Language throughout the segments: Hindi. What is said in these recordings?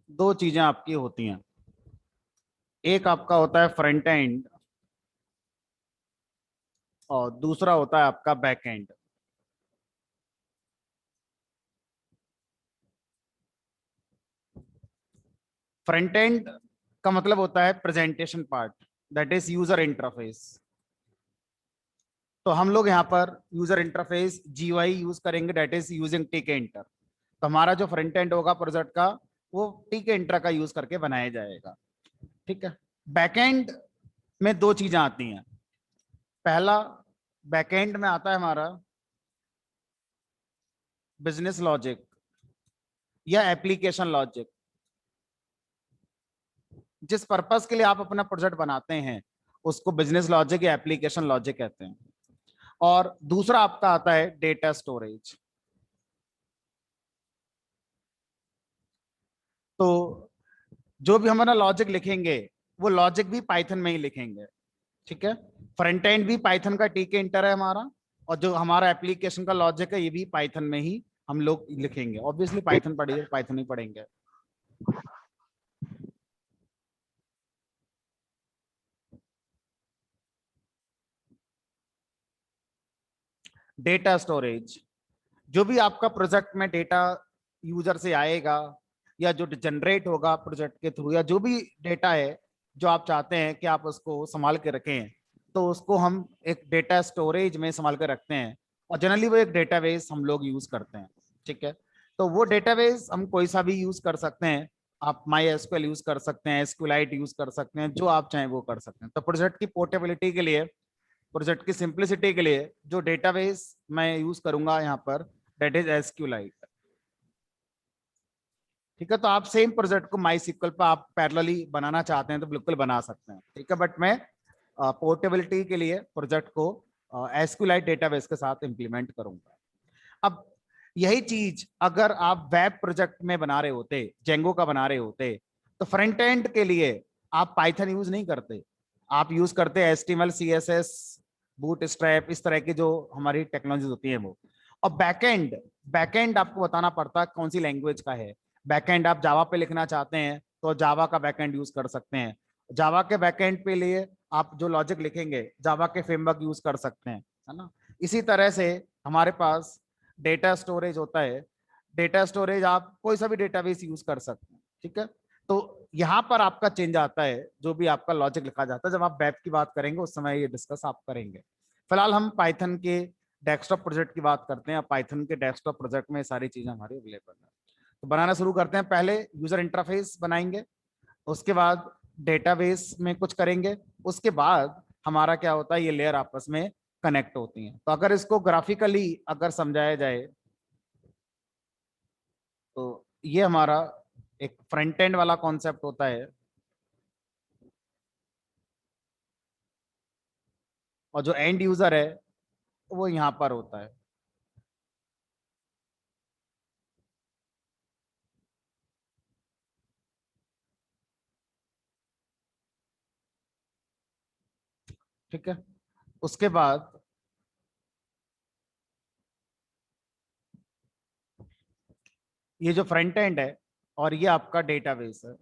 दो चीजें आपकी होती हैं। एक आपका होता है फ्रंट एंड और दूसरा होता है आपका बैक एंड। फ्रंट एंड का मतलब होता है presentation part, that is user interface. तो हम लोग यहाँ पर यूजर इंटरफेस जीयूआई यूज करेंगे, that is using tick enter. तो हमारा जो फ्रंट एंड होगा प्रोजेक्ट का, वो टिक एंटर का यूज करके बनाया जाएगा। ठीक है। बैकएंड में दो चीजें आती हैं। पहला, बैकएंड में आता है हमारा बिजनेस लॉजिक या एप्लीकेशन लॉजिक। जिस पर्पस के लिए आप अपना प्रोजेक्ट बनाते हैं उसको बिजनेस लॉजिक या एप्लीकेशन लॉजिक कहते हैं। और दूसरा आपका आता है डेटा स्टोरेज। तो जो भी हमारा लॉजिक लिखेंगे वो लॉजिक भी पाइथन में ही लिखेंगे। ठीक है। फ्रंट एंड भी पाइथन का टीके इंटर है हमारा, और जो हमारा एप्लीकेशन का लॉजिक है ये भी पाइथन में ही हम लोग लिखेंगे। ऑब्वियसली पाइथन पढ़िए, पाइथन ही पढ़ेंगे। डेटा स्टोरेज, जो भी आपका प्रोजेक्ट में डेटा यूजर से आएगा या जो जनरेट होगा प्रोजेक्ट के थ्रू, या जो भी डेटा है जो आप चाहते हैं कि आप उसको संभाल के रखें, तो उसको हम एक डेटा स्टोरेज में संभाल के रखते हैं। और जनरली वो एक डेटाबेस हम लोग यूज करते हैं। ठीक है। तो वो डेटाबेस हम कोई सा भी यूज कर सकते हैं। आप माई एसक्यूएल यूज कर सकते हैं, एसक्यूलाइट यूज कर सकते हैं, जो आप चाहें वो कर सकते हैं। तो प्रोजेक्ट की पोर्टेबिलिटी के लिए, प्रोजेक्ट की सिंप्लिसिटी के लिए जो डेटाबेस मैं यूज करूंगा यहाँ पर, दैट इज एसक्यूलाइट। ठीक है। तो आप सेम प्रोजेक्ट को माई सिक्वल पर आप पैरेलली बनाना चाहते हैं तो बिल्कुल बना सकते हैं। ठीक है। बट मैं पोर्टेबिलिटी के लिए प्रोजेक्ट को एसक्यूलाइट डेटाबेस के साथ इंप्लीमेंट करूंगा। अब यही चीज अगर आप वेब प्रोजेक्ट में बना रहे होते, जेंगो का बना रहे होते, तो फ्रंट एंड के लिए आप पाइथन यूज नहीं करते, आप यूज करते एचटीएमएल, सीएसएस, बूटस्ट्रैप, इस तरह की जो हमारी टेक्नोलॉजी होती है वो। और बैकएंड, बैकएंड आपको बताना पड़ता है कौन सी लैंग्वेज का है। बैकएंड आप जावा पे लिखना चाहते हैं तो जावा का बैकएंड यूज कर सकते हैं। जावा के बैकएंड पे लिए आप जो लॉजिक लिखेंगे जावा के फ्रेमवर्क यूज कर सकते हैं, है ना। इसी तरह से हमारे पास डेटा स्टोरेज होता है। डेटा स्टोरेज आप कोई सा भी डेटाबेस यूज कर सकते हैं। ठीक है। तो यहाँ पर आपका चेंज आता है, जो भी आपका लॉजिक लिखा जाता है। जब आप वेब की बात करेंगे उस समय ये डिस्कस आप करेंगे। फिलहाल हम पाइथन के डेस्कटॉप प्रोजेक्ट की बात करते हैं। पाइथन के डेस्कटॉप प्रोजेक्ट में सारी चीजें हमारी अवेलेबल है। तो बनाना शुरू करते हैं। पहले यूजर इंटरफेस बनाएंगे, उसके बाद डेटाबेस में कुछ करेंगे, उसके बाद हमारा क्या होता है, ये लेयर आपस में कनेक्ट होती हैं। तो अगर इसको ग्राफिकली अगर समझाया जाए तो ये हमारा एक फ्रंट एंड वाला कॉन्सेप्ट होता है, और जो एंड यूजर है वो यहाँ पर होता है। ठीक है। उसके बाद ये जो फ्रंट एंड है और ये आपका डेटाबेस है।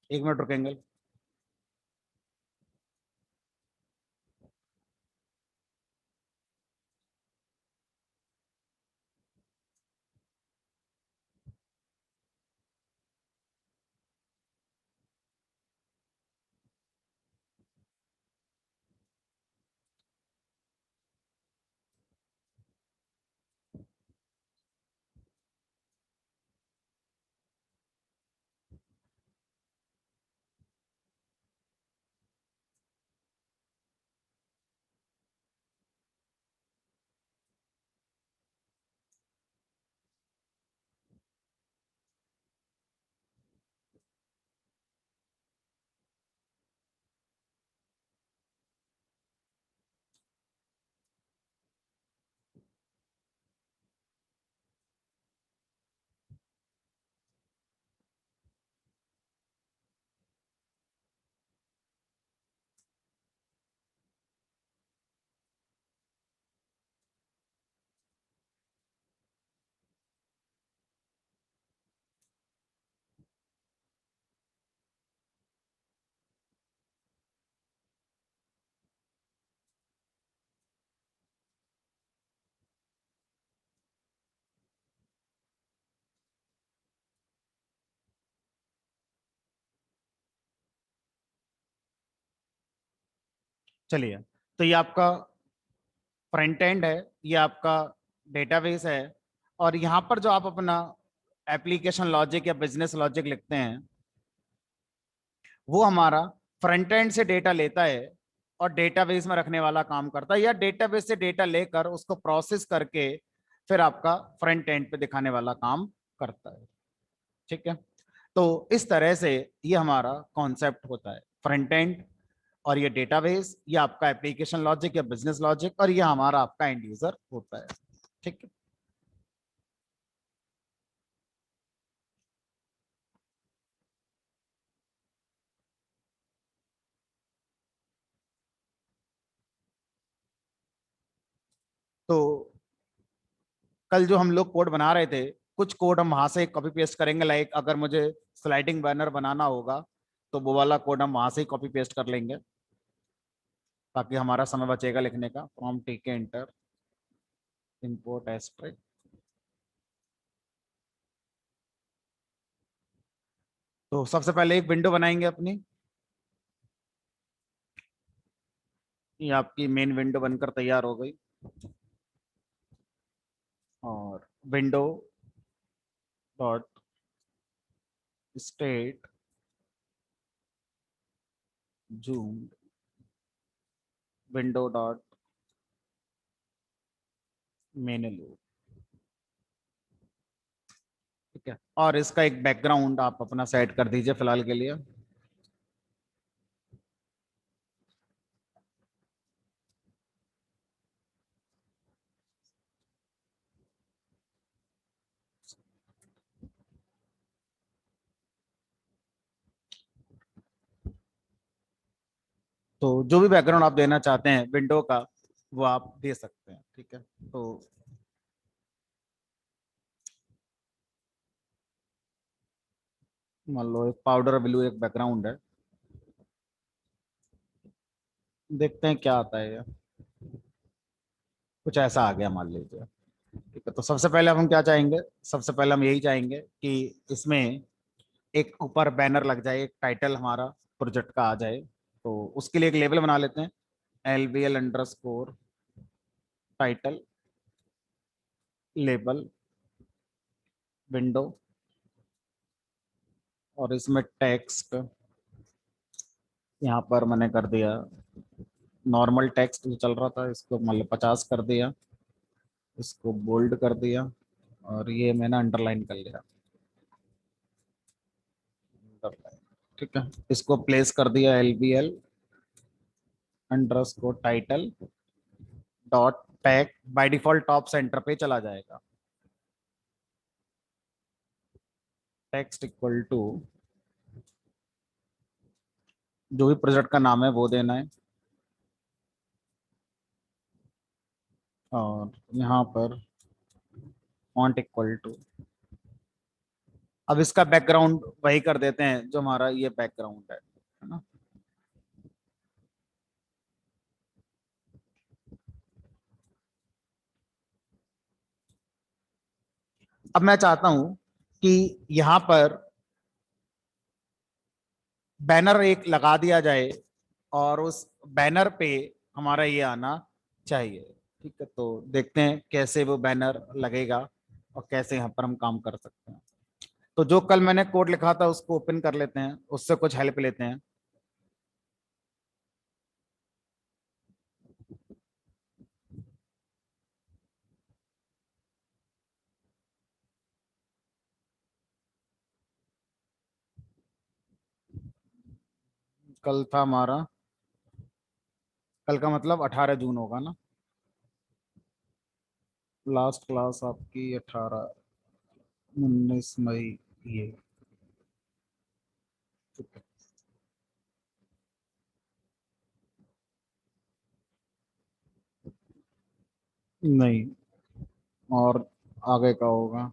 1 मिनट रुकेंगे। चलिए, तो ये आपका फ्रंट एंड है, ये आपका डेटाबेस है, और यहाँ पर जो आप अपना एप्लीकेशन लॉजिक या बिजनेस लॉजिक लिखते हैं, वो हमारा फ्रंट एंड से डेटा लेता है और डेटाबेस में रखने वाला काम करता है, या डेटाबेस से डेटा लेकर उसको प्रोसेस करके फिर आपका फ्रंट एंड पे दिखाने वाला काम करता है। ठीक है, तो इस तरह से ये हमारा कॉन्सेप्ट होता है, फ्रंट एंड, और ये डेटाबेस, ये आपका एप्लीकेशन लॉजिक या बिजनेस लॉजिक, और ये हमारा आपका एंड यूजर होता है। ठीक है, तो कल जो हम लोग कोड बना रहे थे, कुछ कोड हम वहां से कॉपी पेस्ट करेंगे, लाइक अगर मुझे स्लाइडिंग बैनर बनाना होगा तो वो वाला कोड हम वहां से ही कॉपी पेस्ट कर लेंगे, ताकि हमारा समय बचेगा लिखने का। फ्रॉम टीके इंटर इंपोर्ट एस्ट्रिक। तो सबसे पहले एक विंडो बनाएंगे अपनी, ये आपकी मेन विंडो बनकर तैयार हो गई। और window dot state zoom window dot menu. ठीक है, और इसका एक बैकग्राउंड आप अपना सेट कर दीजिए फिलहाल के लिए। तो जो भी बैकग्राउंड आप देना चाहते हैं विंडो का, वो आप दे सकते हैं। ठीक है, तो मान लो एक पाउडर ब्लू एक बैकग्राउंड है, देखते हैं क्या आता है ये। कुछ ऐसा आ गया मान लीजिए। ठीक है, तो सबसे पहले हम क्या चाहेंगे, सबसे पहले हम यही चाहेंगे कि इसमें एक ऊपर बैनर लग जाए, एक टाइटल हमारा प्रोजेक्ट का आ जाए। तो उसके लिए एक लेबल बना लेते हैं, LBL_टाइटल लेबल विंडो, और इसमें टेक्स्ट यहाँ पर मैंने कर दिया नॉर्मल टेक्स्ट जो चल रहा था, इसको मतलब 50 कर दिया, इसको बोल्ड कर दिया, और ये मैंने अंडरलाइन कर लिया, अंडरलाइन। ठीक है, इसको प्लेस कर दिया LBL_टाइटल dot tag, by default top centre पे चला जाएगा। टेक्स्ट इक्वल टू जो भी प्रोजेक्ट का नाम है वो देना है, और यहाँ पर फॉन्ट इक्वल टू, अब इसका बैकग्राउंड वही कर देते हैं जो हमारा ये बैकग्राउंड है ना। अब मैं चाहता हूं कि यहाँ पर बैनर एक लगा दिया जाए, और उस बैनर पे हमारा ये आना चाहिए। ठीक है, तो देखते हैं कैसे वो बैनर लगेगा और कैसे यहाँ पर हम काम कर सकते हैं। तो जो कल मैंने कोड लिखा था उसको ओपन कर लेते हैं, उससे कुछ हेल्प लेते हैं। कल था हमारा, कल का मतलब 18 जून होगा ना, लास्ट क्लास आपकी 19 मई ये। ठीक है। नहीं, और आगे का होगा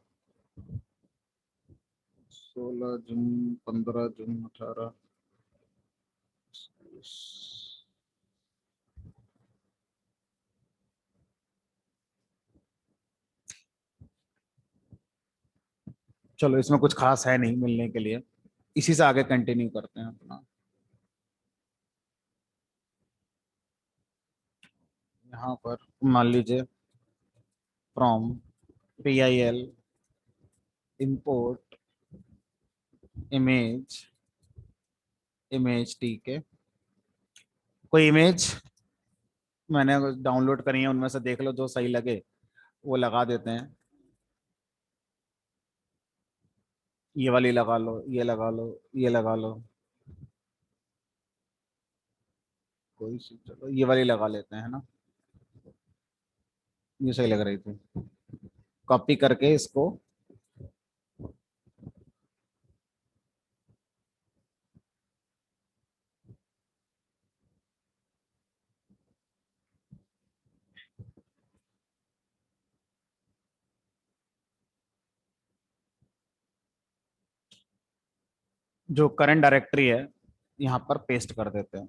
16 जून, 15 जून, 18। चलो, इसमें कुछ खास है नहीं मिलने के लिए, इसी से आगे कंटिन्यू करते हैं अपना। यहाँ पर मान लीजिए from PIL import image, image ठीक है, कोई इमेज मैंने डाउनलोड करी है उनमें से देख लो जो सही लगे वो लगा देते हैं। ये वाली लगा लो, ये लगा लो, ये लगा लो, कोई सी चलो ये वाली लगा लेते हैं, है ना, ये सही लग रही थी। कॉपी करके इसको जो करंट डायरेक्टरी है यहाँ पर पेस्ट कर देते हैं।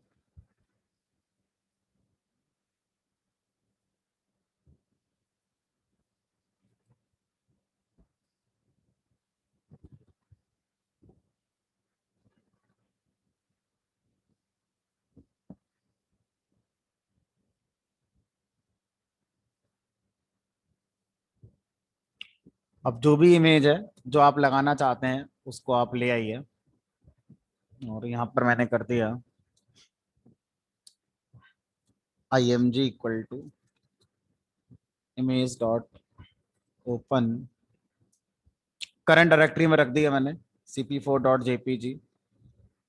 अब जो भी इमेज है जो आप लगाना चाहते हैं उसको आप ले आइए, और यहाँ पर मैंने कर दिया img equal to image dot open, current directory में रख दिया मैंने cp4.jpg,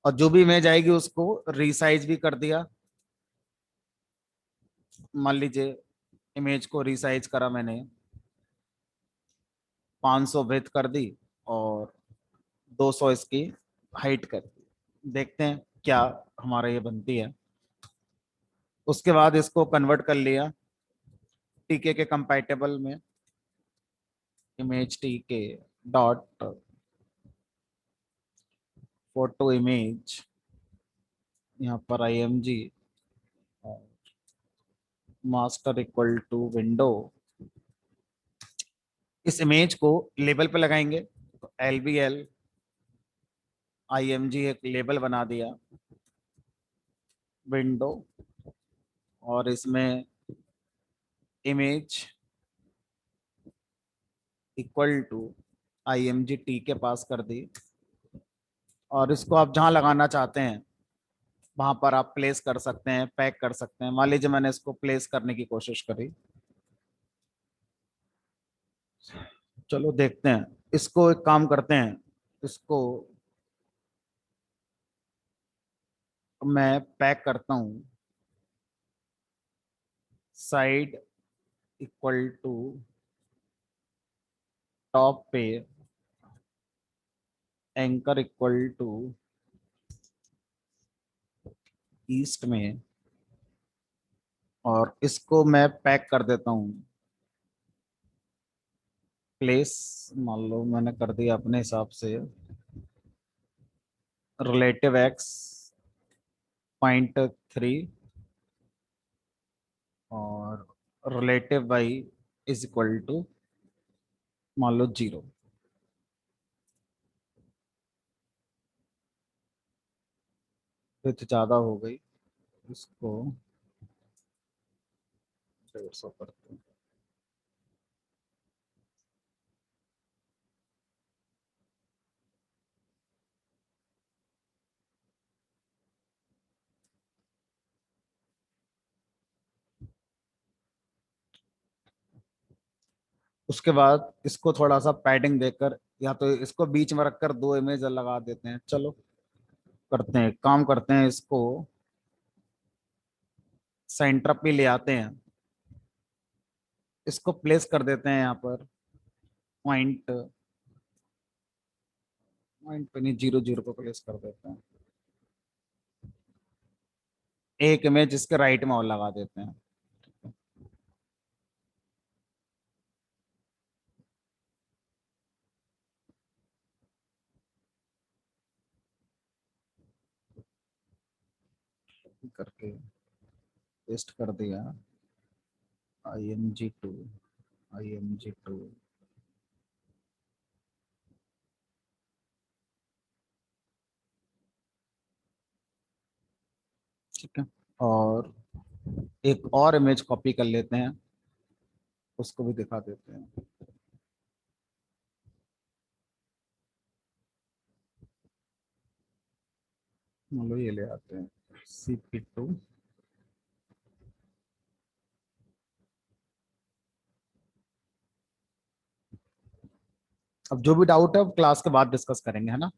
और जो भी इमेज आएगी उसको रीसाइज भी कर दिया। मान लीजिए इमेज को रीसाइज करा मैंने, 500 विड्थ कर दी और 200 इसकी हाइट कर दी, देखते हैं क्या हमारा ये बनती है। उसके बाद इसको कन्वर्ट कर लिया टीके के कंपैटिबल में, इमेज टीके डॉट फोटो इमेज, यहाँ पर img master equal to window, इस इमेज को लेबल पे लगाएंगे तो LBL img एक लेबल बना दिया विंडो, और इसमें image equal to img T K pass कर दी, और इसको आप जहां लगाना चाहते हैं वहां पर आप प्लेस कर सकते हैं, पैक कर सकते हैं। मान लीजिए मैंने इसको प्लेस करने की कोशिश करी, चलो देखते हैं। इसको एक काम करते हैं, इसको मैं पैक करता हूँ साइड इक्वल टू टॉप पे, एंकर इक्वल टू ईस्ट में, और इसको मैं पैक कर देता हूँ प्लेस, मान लो मैंने कर दिया अपने हिसाब से रिलेटिव एक्स 0.3 और relative Y is equal to मान लो 0। विथ ज्यादा हो गई, इसको 150 करते हैं। उसके बाद इसको थोड़ा सा पैडिंग देकर, या तो इसको बीच में रखकर दो इमेज लगा देते हैं। चलो करते हैं, काम करते हैं, इसको सेंटर पे ले आते हैं, इसको प्लेस कर देते हैं यहाँ पर पॉइंट, पॉइंट पे नहीं, 0 0 को प्लेस कर देते हैं। एक इमेज इसके राइट में और लगा देते हैं, करके पेस्ट कर दिया img2, img2, ठीक है। और एक और इमेज कॉपी कर लेते हैं, उसको भी दिखा देते हैं। मान लो ये ले आते हैं CP2। अब जो भी डाउट है अब क्लास के बाद डिस्कस करेंगे, है ना।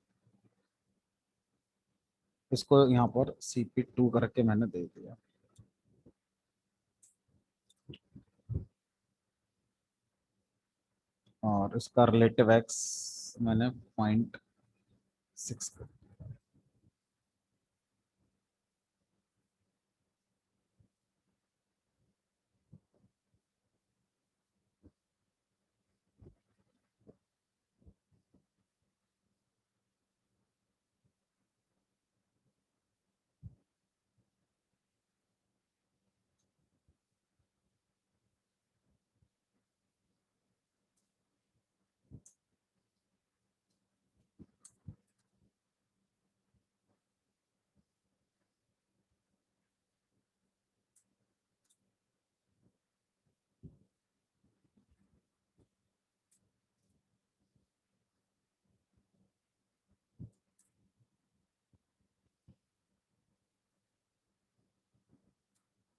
इसको यहाँ पर CP2 करके मैंने दे दिया। और इसका रिलेटिव एक्स मैंने 0.6 कर।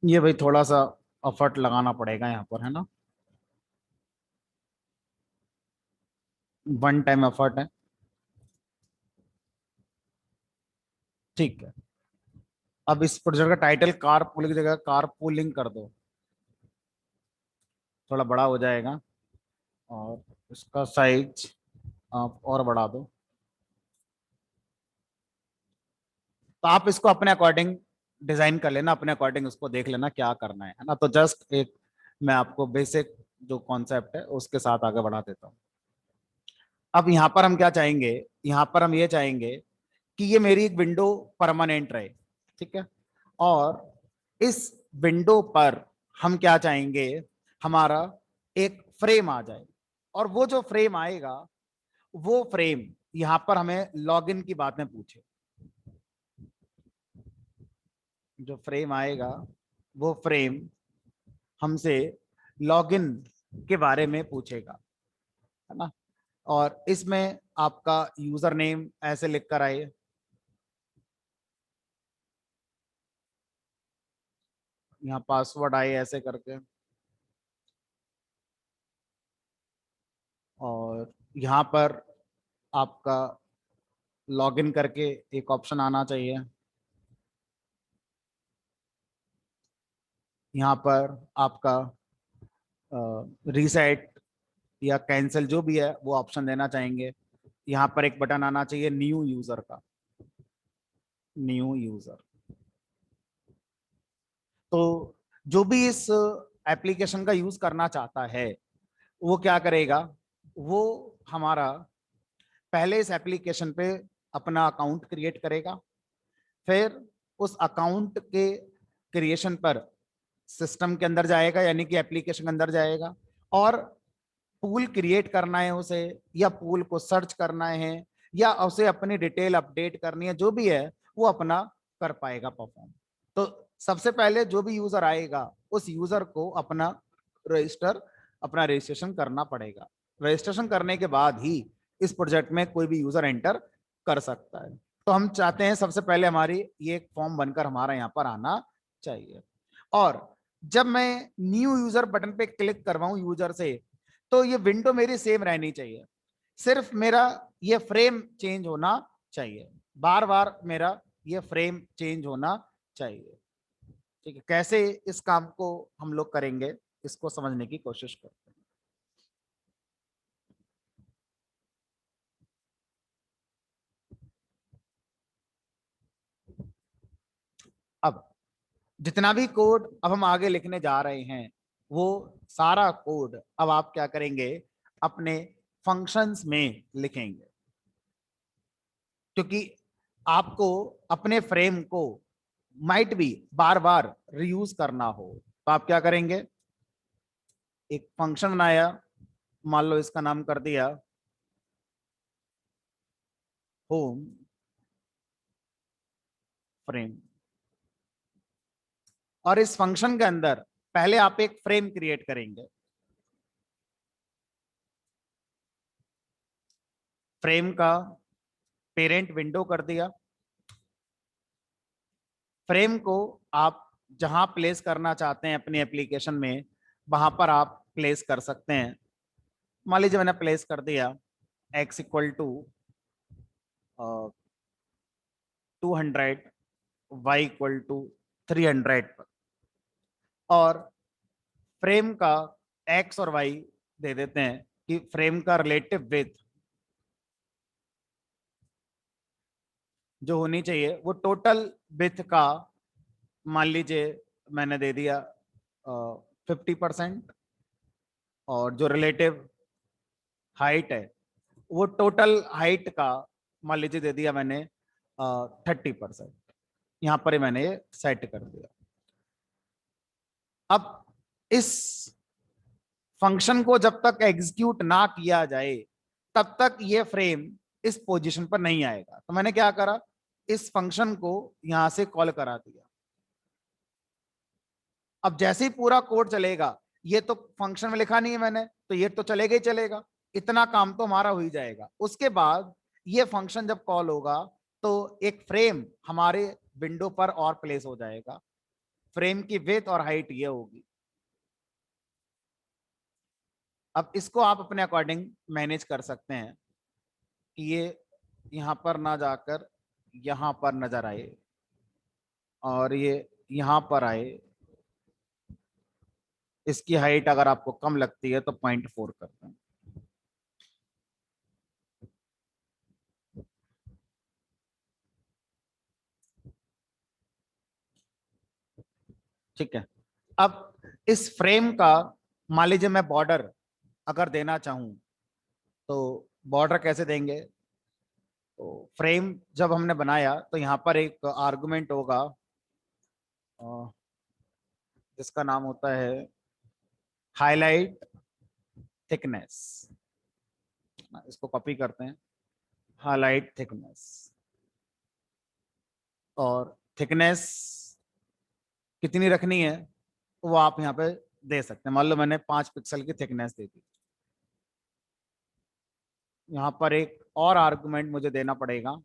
ये भाई थोड़ा सा एफर्ट लगाना पड़ेगा यहाँ पर, है ना। वन टाइम एफर्ट है। ठीक है। अब इस प्रोजेक्ट का टाइटल कार पूलिंग की जगह कार पूलिंग कर दो, थोड़ा बड़ा हो जाएगा। और इसका साइज आप और बढ़ा दो। तो आप इसको अपने अकॉर्डिंग डिजाइन कर लेना, अपने अकॉर्डिंग उसको देख लेना क्या करना है ना। तो जस्ट एक मैं आपको बेसिक जो कॉन्सेप्ट है उसके साथ आगे बढ़ा देता हूँ। अब यहाँ पर हम क्या चाहेंगे, यहाँ पर हम ये चाहेंगे कि ये मेरी एक विंडो परमानेंट रहे, ठीक है। और इस विंडो पर हम क्या चाहेंगे, हमारा एक फ्रेम आ जाए। और वो जो फ्रेम आएगा, वो फ्रेम यहाँ पर हमें लॉगिन की बातें पूछे। जो फ्रेम आएगा वो फ्रेम हमसे लॉगिन के बारे में पूछेगा, है ना। और इसमें आपका यूजर नेम ऐसे लिख कर आए, यहाँ पासवर्ड आए ऐसे करके। और यहाँ पर आपका लॉगिन करके एक ऑप्शन आना चाहिए। यहाँ पर आपका रीसेट या कैंसिल जो भी है वो ऑप्शन देना चाहेंगे। यहाँ पर एक बटन आना चाहिए न्यू यूजर का, न्यू यूजर। तो जो भी इस एप्लीकेशन का यूज करना चाहता है वो क्या करेगा, वो हमारा पहले इस एप्लीकेशन पे अपना अकाउंट क्रिएट करेगा। फिर उस अकाउंट के क्रिएशन पर सिस्टम के अंदर जाएगा, यानी कि एप्लीकेशन के अंदर जाएगा। और पूल क्रिएट करना है उसे, या पूल को सर्च करना है, या उसे अपनी डिटेल अपडेट करनी है, जो भी है वो अपना कर पाएगा परफॉर्म। तो सबसे पहले जो भी यूजर आएगा उस यूजर को रजिस्टर अपना रजिस्ट्रेशन करना पड़ेगा। रजिस्ट्रेशन करने के बाद ही इस प्रोजेक्ट में कोई भी यूजर एंटर कर सकता है। तो हम चाहते हैं सबसे पहले हमारी ये एक फॉर्म बनकर हमारा यहाँ पर आना चाहिए। और जब मैं न्यू यूजर बटन पे क्लिक करवाऊं यूजर से, तो ये विंडो मेरी सेम रहनी चाहिए। सिर्फ मेरा ये फ्रेम चेंज होना चाहिए, बार बार मेरा ये फ्रेम चेंज होना चाहिए। ठीक है, कैसे इस काम को हम लोग करेंगे इसको समझने की कोशिश करते हैं। अब जितना भी कोड अब हम आगे लिखने जा रहे हैं, वो सारा कोड अब आप क्या करेंगे, अपने फंक्शंस में लिखेंगे। क्योंकि आपको अपने फ्रेम को माइट भी बार बार रीयूज करना हो, तो आप क्या करेंगे, एक फंक्शन बनाया, मान लो इसका नाम कर दिया होम फ्रेम। और इस फंक्शन के अंदर पहले आप एक फ्रेम क्रिएट करेंगे। फ्रेम का पेरेंट विंडो कर दिया। फ्रेम को आप जहां प्लेस करना चाहते हैं अपनी एप्लीकेशन में, वहां पर आप प्लेस कर सकते हैं। मान लीजिए मैंने प्लेस कर दिया x equal to 200, y equal to 300 पर, और फ्रेम का x और y दे देते हैं कि फ्रेम का रिलेटिव विड्थ जो होनी चाहिए वो टोटल विड्थ का, मान लीजिए मैंने दे दिया 50%, और जो रिलेटिव हाइट है वो टोटल हाइट का मान लीजिए दे दिया मैंने 30%। यहां पर ही मैंने ये सेट कर दिया। अब इस फंक्शन को जब तक एग्जीक्यूट ना किया जाए तब तक ये फ्रेम इस पोजीशन पर नहीं आएगा। तो मैंने क्या करा, इस फंक्शन को यहां से कॉल करा दिया। अब जैसे ही पूरा कोड चलेगा, ये तो फंक्शन में लिखा नहीं है मैंने, तो ये तो चलेगा ही चलेगा, इतना काम तो हमारा हो ही जाएगा। उसके बाद ये फंक्शन जब कॉल होगा तो एक फ्रेम हमारे विंडो पर और प्लेस हो जाएगा। फ्रेम की विड्थ और हाइट ये होगी। अब इसको आप अपने अकॉर्डिंग मैनेज कर सकते हैं कि ये यहां पर ना जाकर यहां पर नजर आए, और ये यहां पर आए। इसकी हाइट अगर आपको कम लगती है तो 0.4 करते हैं। ठीक है। अब इस फ्रेम का मान लीजिए मैं बॉर्डर अगर देना चाहूं तो बॉर्डर कैसे देंगे। तो फ्रेम जब हमने बनाया तो यहाँ पर एक आर्गुमेंट होगा जिसका नाम होता है हाईलाइट थिकनेस। इसको कॉपी करते हैं, हाईलाइट थिकनेस। और थिकनेस कितनी रखनी है वो आप यहाँ पे दे सकते हैं। मान लो मैंने 5 पिक्सल की थिकनेस दे दी। यहाँ पर एक और आर्गुमेंट मुझे देना पड़ेगा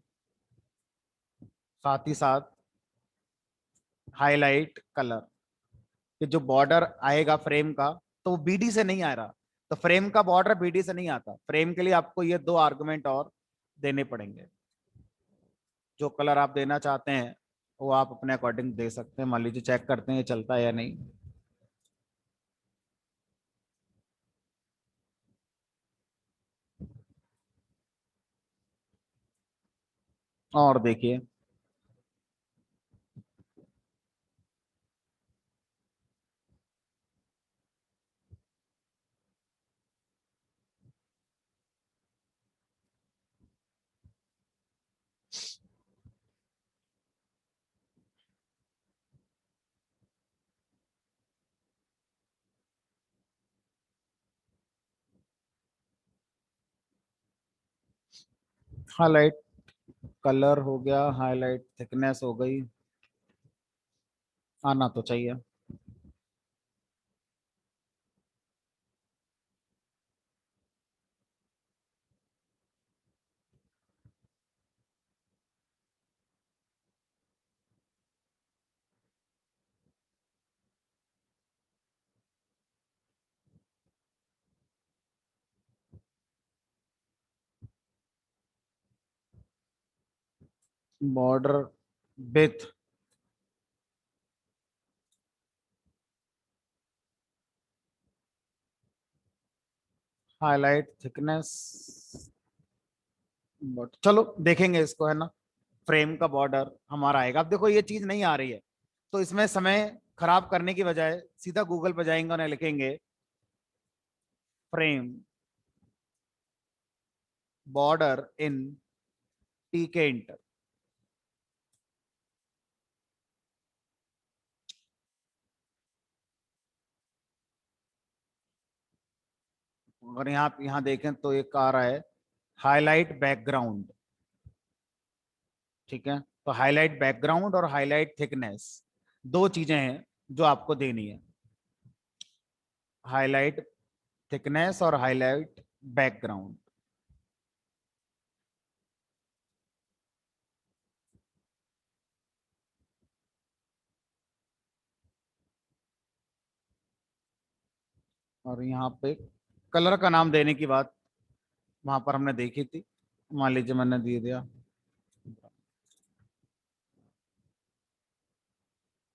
साथ ही साथ, हाईलाइट कलर। कि जो बॉर्डर आएगा फ्रेम का तो वो बीडी से नहीं आ रहा। तो फ्रेम का बॉर्डर बीडी से नहीं आता, फ्रेम के लिए आपको ये 2 आर्गुमेंट और देने पड़ेंगे। जो कलर आप देना चाहते हैं वो आप अपने अकॉर्डिंग दे सकते हैं। मान लीजिए चेक करते हैं ये चलता है या नहीं। और देखिए, हाईलाइट कलर हो गया, हाईलाइट थिकनेस हो गई। आना तो चाहिए। Border with highlight thickness. But चलो देखेंगे इसको, है ना। फ्रेम का बॉर्डर हमारा आएगा। अब देखो ये चीज नहीं आ रही है तो इसमें समय खराब करने की बजाय सीधा गूगल पर जाएंगे और लिखेंगे फ्रेम बॉर्डर इन टीके इंटर। अगर यहाँ देखें तो एक आ रहा है हाईलाइट बैकग्राउंड। ठीक है, तो हाईलाइट बैकग्राउंड और हाईलाइट थिकनेस दो चीजें हैं। जो आपको देनी है, हाईलाइट थिकनेस और हाईलाइट बैकग्राउंड। और यहाँ पे कलर का नाम देने की बात वहां पर हमने देखी थी, मान लीजिए मैंने दे दिया,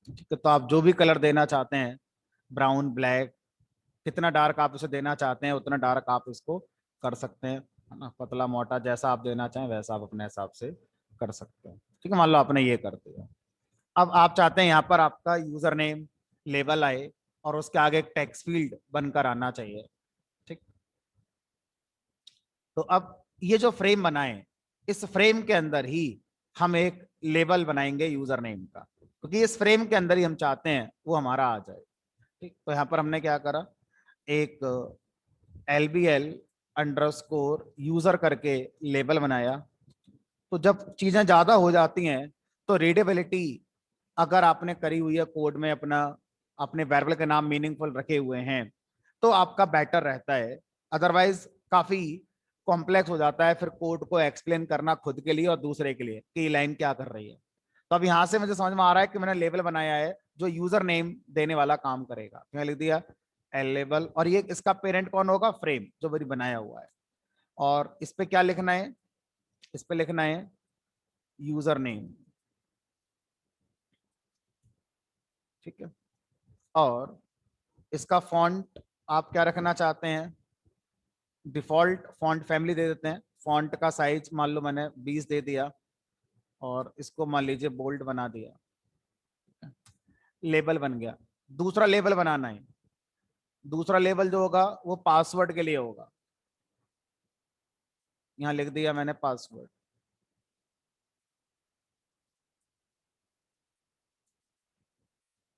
ठीक है। तो आप जो भी कलर देना चाहते हैं, ब्राउन, ब्लैक, कितना डार्क आप इसे देना चाहते हैं उतना डार्क आप इसको कर सकते हैं, है ना। पतला मोटा जैसा आप देना चाहें वैसा आप अपने हिसाब से कर सकते हैं, ठीक है। मान लो आपने ये कर दिया। अब आप चाहते हैं यहाँ पर आपका यूजर नेम लेबल आए और उसके आगे एक टेक्स्ट फील्ड बनकर आना चाहिए, ठीक। तो अब ये जो फ्रेम बनाए, इस फ्रेम के अंदर ही हम एक लेबल बनाएंगे यूजर नेम का, क्योंकि इस फ्रेम के अंदर ही हम चाहते हैं वो हमारा आ जाए, ठीक। तो यहाँ पर हमने क्या करा, एक LBL अंडरस्कोर यूजर करके लेबल बनाया। तो जब चीजें ज्यादा हो जाती हैं तो रीडेबिलिटी अगर आपने करी हुई है कोड में, अपना अपने वेरिएबल के नाम मीनिंगफुल रखे हुए हैं तो आपका बेटर रहता है। अदरवाइज काफी कॉम्प्लेक्स हो जाता है फिर कोड को एक्सप्लेन करना खुद के लिए और दूसरे के लिए कि ये लाइन क्या कर रही है। तो अब यहां से मुझे समझ में आ रहा है कि मैंने लेबल बनाया है जो यूजर नेम देने वाला काम करेगा। मैं लिख दिया एल लेबल, और ये इसका पेरेंट कौन होगा, फ्रेम जो मेरी बनाया हुआ है। और इस पे क्या लिखना है, इस पे लिखना है यूजर नेम, ठीक है। और इसका फॉन्ट आप क्या रखना चाहते हैं, डिफॉल्ट फॉन्ट फैमिली दे देते हैं। फॉन्ट का साइज मान लो मैंने 20 दे दिया और इसको मान लीजिए बोल्ड बना दिया, लेबल बन गया। दूसरा लेबल बनाना है, दूसरा लेबल जो होगा वो पासवर्ड के लिए होगा। यहां लिख दिया मैंने पासवर्ड,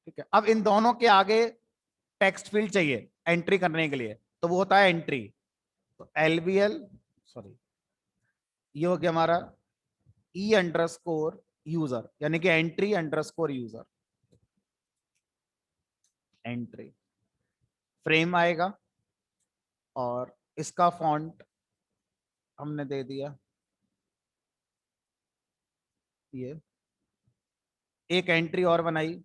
ठीक है। अब इन दोनों के आगे टेक्स्ट फील्ड चाहिए एंट्री करने के लिए, तो वो होता है एंट्री। तो LBL, सॉरी, ये हो गया हमारा E_यूजर, यानी कि एंट्री_यूजर, एंट्री फ्रेम आएगा। और इसका फॉन्ट हमने दे दिया ये, एक एंट्री और बनाई,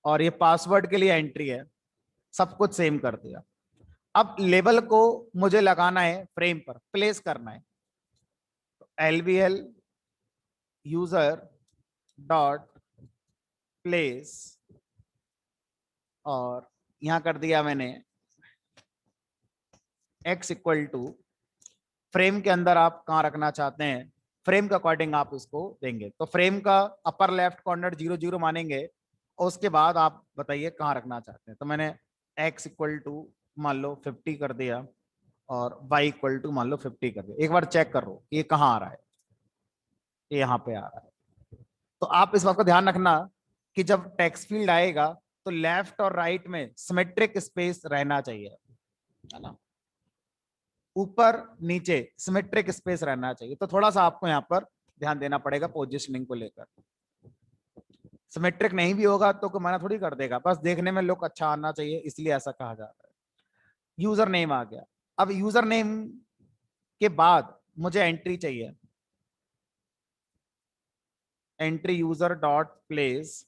और ये पासवर्ड के लिए एंट्री है, सब कुछ सेम कर दिया। अब लेबल को मुझे लगाना है फ्रेम पर, प्लेस करना है। तो LBL यूजर डॉट प्लेस, और यहां कर दिया मैंने x=, फ्रेम के अंदर आप कहां रखना चाहते हैं, फ्रेम के अकॉर्डिंग आप इसको देंगे। तो फ्रेम का अपर लेफ्ट कॉर्नर 0 0 मानेंगे, और उसके बाद आप बताइए कहाँ रखना चाहते हैं। तो मैंने x= मान लो 50 कर दिया और y= मान लो 50 कर दिया। एक बार चेक कर लो ये कहाँ आ रहा है, ये यहाँ पे आ रहा है। तो आप इस बात का ध्यान रखना कि जब टेक्स्ट फील्ड आएगा तो लेफ्ट और राइट में सिमेट्रिक स्पेस रहना चाहिए, है ना। ऊपर नीचे सिमेट्रिक स्पेस रहना चाहिए। तो थोड़ा सा आपको यहाँ पर ध्यान देना पड़ेगा पोजिशनिंग को लेकर। सिमेट्रिक नहीं भी होगा तो कोई मना थोड़ी कर देगा, बस देखने में लुक अच्छा आना चाहिए इसलिए ऐसा कहा जाता है। यूजर नेम आ गया। अब यूजर नेम के बाद मुझे एंट्री चाहिए, एंट्री यूजर डॉट प्लेस।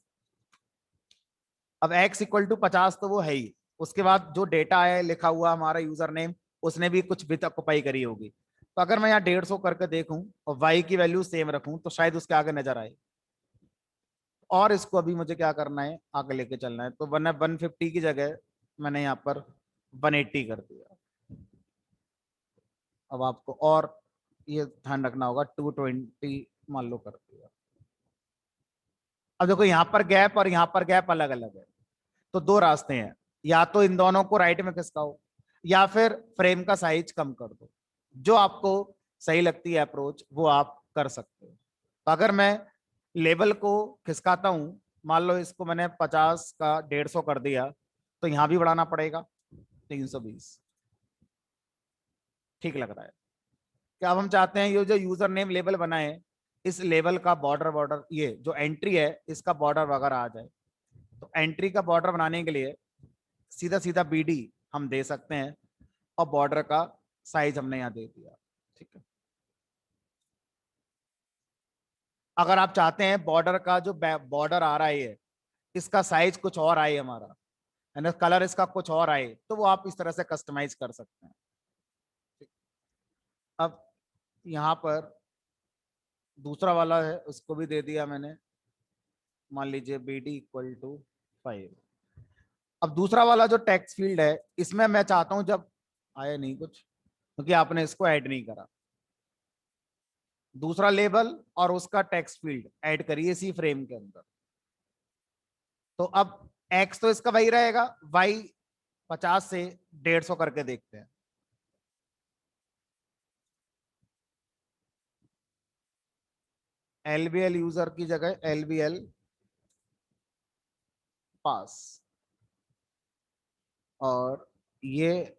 अब x=50 तो वो है ही, उसके बाद जो डेटा है लिखा हुआ हमारा यूजर नेम, उसने भी कुछ भी ऑक्युपाई करी होगी। तो अगर मैं यहाँ 150 करके देखूं और y की वैल्यू सेम रखूं तो शायद उसके आगे नजर आए। और इसको अभी मुझे क्या करना है, आगे लेके चलना है। तो 150 की जगह मैंने यहाँ पर 180 कर दिया। अब आपको और ये ध्यान रखना होगा 220 मान लो कर दिया। अब देखो यहाँ पर गैप और यहाँ पर गैप अलग अलग है, तो दो रास्ते हैं, या तो इन दोनों को राइट में खिसकाओ या फिर फ्रेम का साइज कम कर दो। जो आपको सही लगती है अप्रोच वो आप कर सकते हो। तो अगर मैं लेबल को खिसकाता हूं, मान लो इसको मैंने 50 का 150 कर दिया, तो यहां भी बढ़ाना पड़ेगा 320, ठीक लग रहा है। क्या अब हम चाहते हैं ये जो यूजर नेम लेबल बना है, इस लेबल का बॉर्डर बॉर्डर ये जो एंट्री है इसका बॉर्डर वगैरह आ जाए। तो एंट्री का बॉर्डर बनाने के लिए सीधा सीधा BD हम दे सकते हैं और बॉर्डर का साइज हमने यहाँ दे दिया। ठीक है, अगर आप चाहते हैं बॉर्डर का जो बॉर्डर आ रहा है इसका साइज कुछ और आए हमारा, यानी कलर इसका कुछ और आए, तो वो आप इस तरह से कस्टमाइज कर सकते हैं। अब यहाँ पर दूसरा वाला है, उसको भी दे दिया मैंने, मान लीजिए BD = 5। अब दूसरा वाला जो टेक्स्ट फील्ड है इसमें मैं चाहता हूं, जब आया नहीं कुछ क्योंकि आपने इसको ऐड नहीं करा, दूसरा लेबल और उसका टेक्स्ट फील्ड ऐड करिए इसी फ्रेम के अंदर। तो अब एक्स तो इसका वही रहेगा, वाई 50 से 150 करके देखते हैं। LBL यूजर की जगह LBL पास, और ये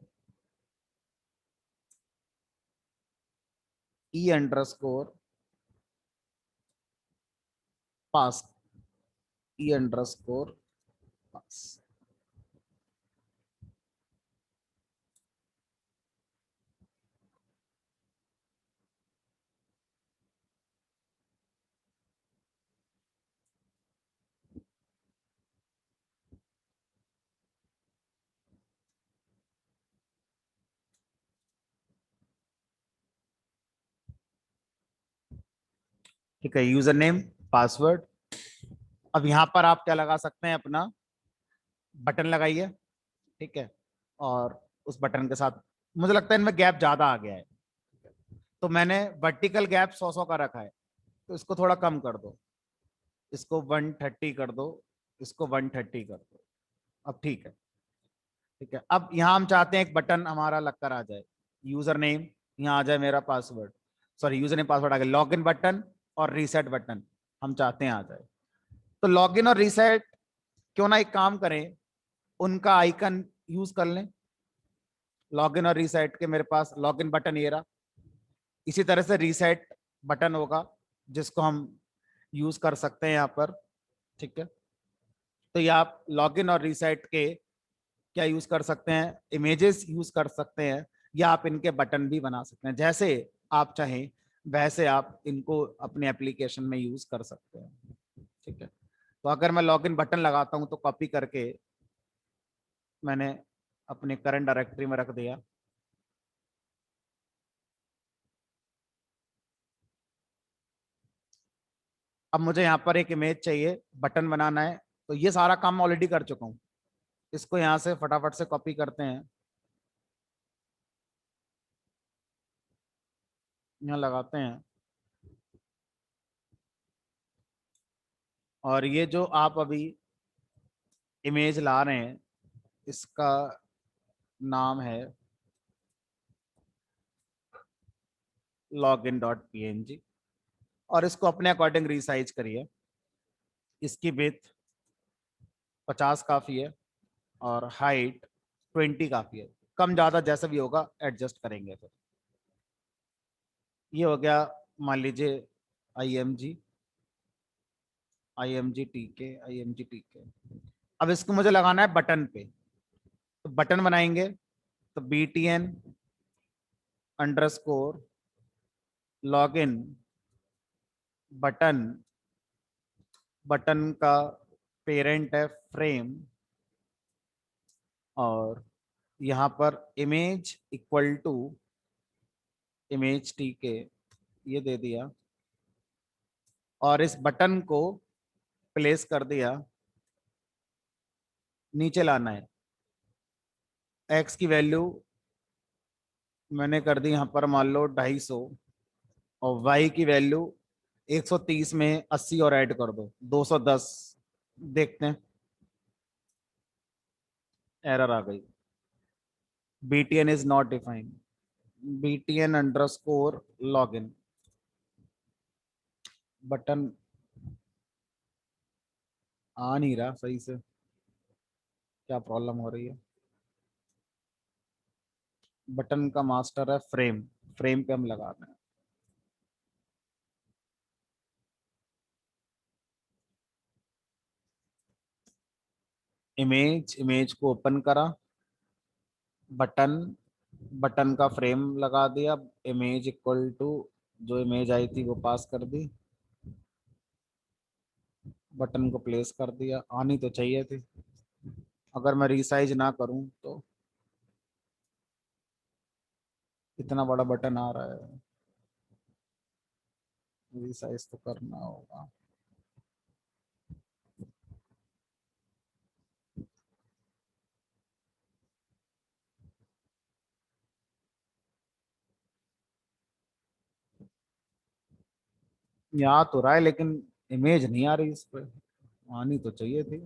E_ पास, E_ पास। ठीक है, यूजर नेम, पासवर्ड। अब यहां पर आप क्या लगा सकते हैं, अपना बटन लगाइए। ठीक है, और उस बटन के साथ मुझे लगता है इनमें गैप ज्यादा आ गया है, तो मैंने वर्टिकल गैप 100 का रखा है, तो इसको थोड़ा कम कर दो, इसको 130 कर दो, इसको 130 कर दो। अब ठीक है। ठीक है, अब यहाँ हम चाहते हैं एक बटन हमारा लगकर आ जाए, यूजर नेम, यहाँ आ जाए मेरा password, sorry user name password आ गया, लॉगिन बटन और रीसेट बटन हम चाहते हैं आ जाए। तो लॉगिन और रीसेट क्यों ना एक काम करें, उनका आइकन यूज कर लें। लॉगिन और रीसेट के मेरे पास लॉगिन बटन ये रहा, इसी तरह से रीसेट बटन होगा जिसको हम यूज कर सकते हैं यहाँ पर। ठीक है, तो ये आप लॉगिन और रीसेट के क्या यूज कर सकते हैं, इमेजेस यूज कर सकते हैं, या आप इनके बटन भी बना सकते हैं, जैसे आप चाहें वैसे आप इनको अपने एप्लीकेशन में यूज कर सकते हैं। ठीक है, तो अगर मैं लॉगिन बटन लगाता हूं तो कॉपी करके मैंने अपने करंट डायरेक्टरी में रख दिया। अब मुझे यहाँ पर एक इमेज चाहिए, बटन बनाना है, तो ये सारा काम ऑलरेडी कर चुका हूँ, इसको यहाँ से फटाफट से कॉपी करते हैं, यहाँ लगाते हैं। और ये जो आप अभी इमेज ला रहे हैं इसका नाम है login.png, और इसको अपने अकॉर्डिंग रिसाइज करिए। इसकी विड्थ 50 काफी है और हाइट 20 काफी है, कम ज्यादा जैसा भी होगा एडजस्ट करेंगे। फिर ये हो गया, मान लीजिए IMG, IMG TK। अब इसको मुझे लगाना है बटन पे, तो बटन बनाएंगे, तो BTN_लॉगिन बटन, बटन का पेरेंट है फ्रेम, और यहाँ पर इमेज TK ये दे दिया, और इस बटन को प्लेस कर दिया, नीचे लाना है। एक्स की वैल्यू मैंने कर दी यहाँ पर मान लो 250, और वाई की वैल्यू 130 में 80 और ऐड कर दो 210। देखते हैं, एरर आ गई, BTN इज नॉट डिफाइंड, BTN_लॉगिन बटन आ नहीं रहा सही से, क्या प्रॉब्लम हो रही है। बटन का मास्टर है फ्रेम, फ्रेम पे हम लगा रहे हैं। इमेज को ओपन करा, बटन बटन का फ्रेम लगा दिया, इमेज इक्वल टू जो इमेज आई थी वो पास कर दी, बटन को प्लेस कर दिया। आनी तो चाहिए थी, अगर मैं रिसाइज ना करूं तो। इतना बड़ा बटन आ रहा है, रिसाइज तो करना होगा। ये आ तो रहा है लेकिन इमेज नहीं आ रही इस पे, आनी तो चाहिए थी।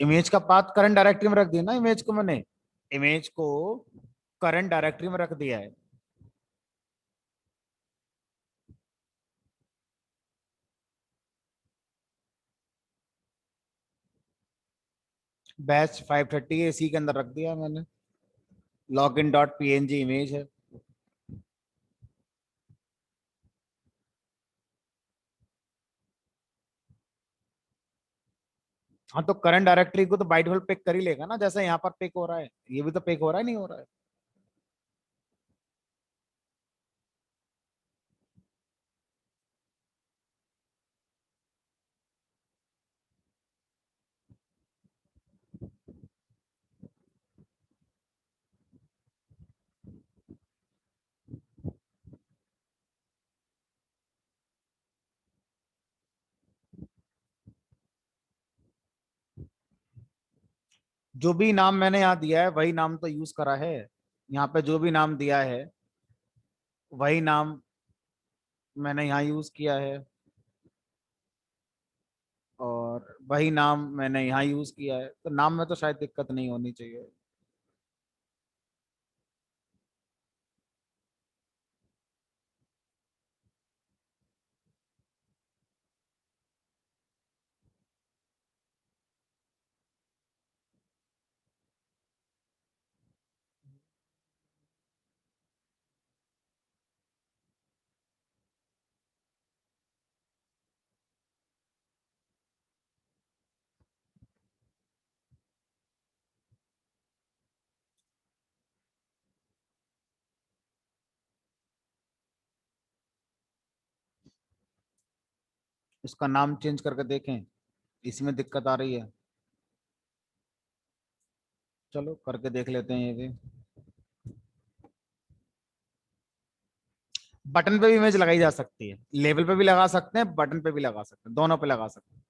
इमेज का पाथ करंट डायरेक्टरी में रख दिया ना इमेज को मैंने, इमेज को करंट डायरेक्टरी में रख दिया है। बैच 530 इसी के अंदर रख दिया है मैंने, लॉगिन डॉट पीएनजी इमेज है। हाँ तो करंट डायरेक्टरी को तो बाय डिफॉल्ट पिक कर ही लेगा ना, जैसे यहाँ पर पिक हो रहा है, ये भी तो पिक हो रहा है, नहीं हो रहा है। जो भी नाम मैंने यहाँ दिया है वही नाम तो यूज करा है, यहाँ पे जो भी नाम दिया है वही नाम मैंने यहाँ यूज किया है, और वही नाम मैंने यहाँ यूज किया है, तो नाम में तो शायद दिक्कत नहीं होनी चाहिए। इसका नाम चेंज करके देखें, इसमें दिक्कत आ रही है। चलो करके देख लेते हैं ये भी। बटन पे भी इमेज लगाई जा सकती है, लेवल पे भी लगा सकते हैं, बटन पे भी लगा सकते हैं, दोनों पे लगा सकते हैं।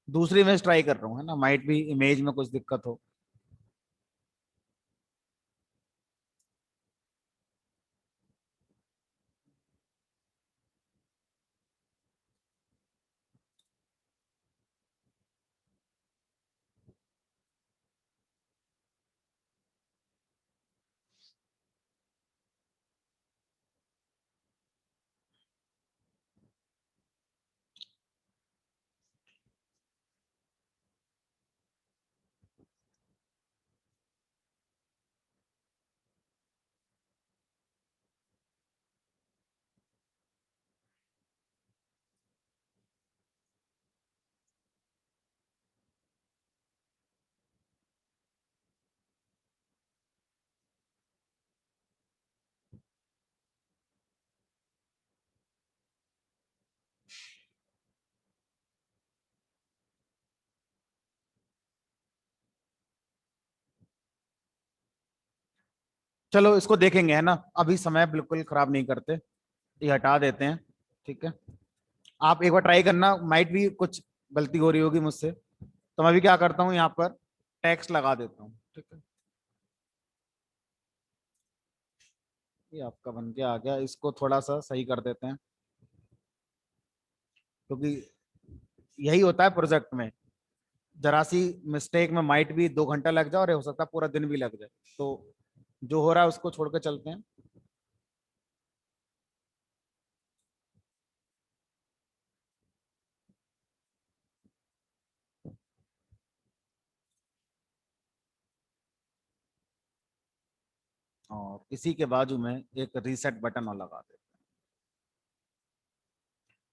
दूसरी इमेज ट्राई कर रहा हूँ, है ना, माइट भी इमेज में कुछ दिक्कत हो। चलो इसको देखेंगे, है ना, अभी समय बिल्कुल खराब नहीं करते, ये हटा देते हैं। ठीक है, आप एक बार ट्राई करना, माइट भी कुछ गलती हो रही होगी मुझसे। तो मैं भी क्या करता हूँ, यहाँ पर टेक्स्ट लगा देता हूँ। ठीक है, ये आपका बन के आ गया, इसको थोड़ा सा सही कर देते हैं, क्योंकि यही होता है प्रोजेक्ट में, जरा सी मिस्टेक में माइट भी 2 घंटा लग जाए और हो सकता है पूरा दिन भी लग जाए। तो जो हो रहा है उसको छोड़ के चलते हैं। और इसी के बाजू में एक रीसेट बटन और लगा देते हैं।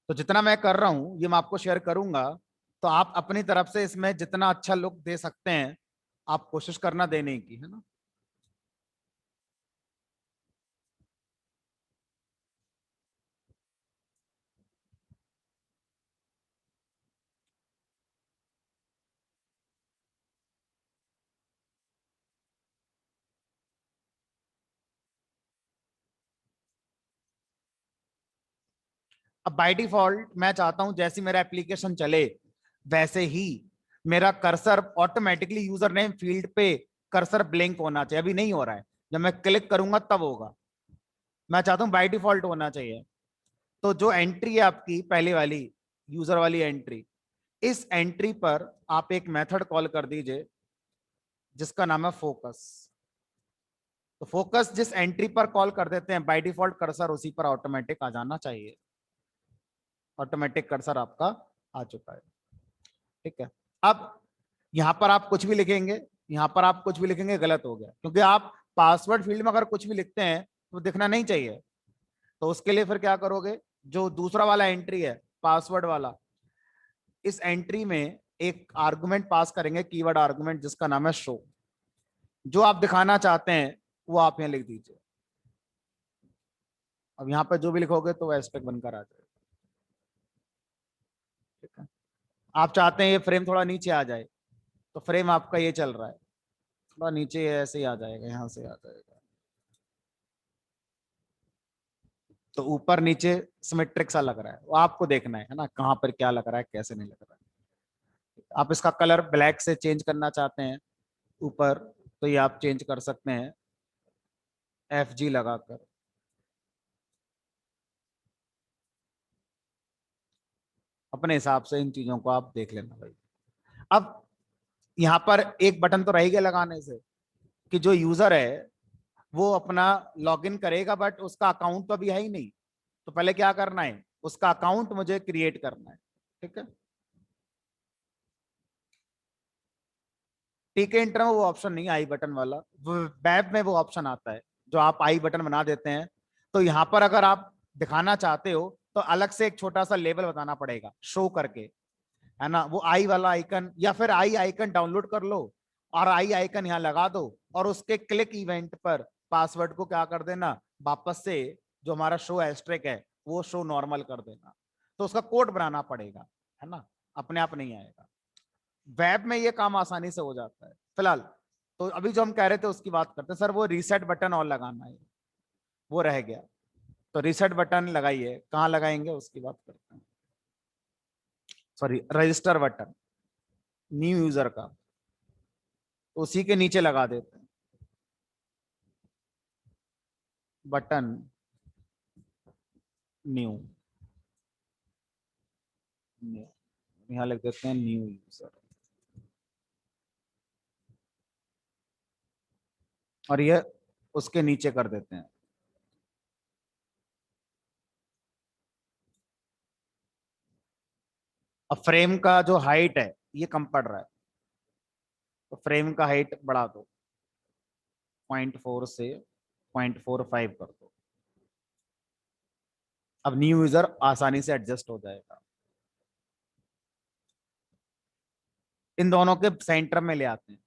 तो जितना मैं कर रहा हूं ये मैं आपको शेयर करूंगा, तो आप अपनी तरफ से इसमें जितना अच्छा लुक दे सकते हैं आप कोशिश करना देने की, है ना। अब बाय डिफॉल्ट मैं चाहता हूं जैसे मेरा एप्लीकेशन चले वैसे ही मेरा cursor automatically user name field पे कर्सर ब्लिंक होना चाहिए। अभी नहीं हो रहा है, जब मैं क्लिक करूंगा तब होगा। मैं चाहता हूं बाय डिफॉल्ट होना चाहिए। तो जो एंट्री है आपकी पहले वाली, यूजर वाली एंट्री, इस एंट्री पर आप एक मेथड कॉल कर दीजिए जिसका नाम है फोकस। तो फोकस जिस एंट्री पर कॉल कर देते हैं बाय डिफॉल्ट कर्सर उसी पर ऑटोमेटिक आ जाना चाहिए। ऑटोमेटिक कर्सर आपका आ चुका है। ठीक है, अब यहां पर आप कुछ भी लिखेंगे, यहां पर आप कुछ भी लिखेंगे गलत हो गया, क्योंकि आप पासवर्ड फील्ड में अगर कुछ भी लिखते हैं तो दिखना नहीं चाहिए। तो उसके लिए फिर क्या करोगे, जो दूसरा वाला एंट्री है पासवर्ड वाला, इस एंट्री में एक आर्गुमेंट पास करेंगे, कीवर्ड आर्गुमेंट जिसका नाम है शो। जो आप दिखाना चाहते हैं वो आप यहाँ लिख दीजिए। अब यहाँ पे जो भी लिखोगे तो एस्पेक्ट बनकर आ जाएगा। ठीक है, आप चाहते हैं ये फ्रेम थोड़ा नीचे आ जाए, तो फ्रेम आपका ये चल रहा है, थोड़ा नीचे ऐसे ही आ जाएगा, यहाँ से आ जाएगा। तो ऊपर नीचे सिमेट्रिक सा लग रहा है, वो आपको देखना है ना, कहाँ पर क्या लग रहा है कैसे नहीं लग रहा है। आप इसका कलर ब्लैक से चेंज करना चाहते हैं ऊपर, तो ये आप चेंज कर सकते हैं FG लगाकर। अपने हिसाब से इन चीजों को आप देख लेना भाई। अब यहाँ पर एक बटन तो रह गया लगाने से, कि जो यूजर है वो अपना लॉगिन करेगा बट उसका अकाउंट तो अभी है ही नहीं। तो पहले क्या करना है, उसका अकाउंट मुझे क्रिएट करना है। ठीक है, टीके इंटर में वो ऑप्शन नहीं, आई बटन वाला, वो वेब में वो ऑप्शन आता है जो आप आई बटन बना देते हैं। तो यहाँ पर अगर आप दिखाना चाहते हो तो अलग से एक छोटा सा लेबल बताना पड़ेगा शो करके, है ना, वो आई वाला आइकन, या फिर आई आइकन डाउनलोड कर लो और आई आइकन यहाँ लगा दो, और उसके क्लिक इवेंट पर पासवर्ड को क्या कर देना, वापस से जो हमारा शो एस्ट्रिक है वो शो नॉर्मल कर देना। तो उसका कोड बनाना पड़ेगा, है ना, अपने आप नहीं आएगा। वेब में ये काम आसानी से हो जाता है फिलहाल। तो अभी जो हम कह रहे थे उसकी बात करते हैं, सर वो रीसेट बटन और लगाना है, वो रह गया। तो रीसेट बटन लगाइए, कहाँ लगाएंगे उसकी बात करते हैं। Sorry, register button new user का, तो उसी के नीचे लगा देते हैं बटन न्यू। न्यू, यहाँ लिख देते हैं न्यू यूजर, और ये उसके नीचे कर देते हैं। अब फ्रेम का जो हाइट है ये कम पड़ रहा है, तो फ्रेम का हाइट बढ़ा दो, 0.4 से 0.45 कर दो। अब न्यू यूजर आसानी से एडजस्ट हो जाएगा। इन दोनों के सेंटर में ले आते हैं।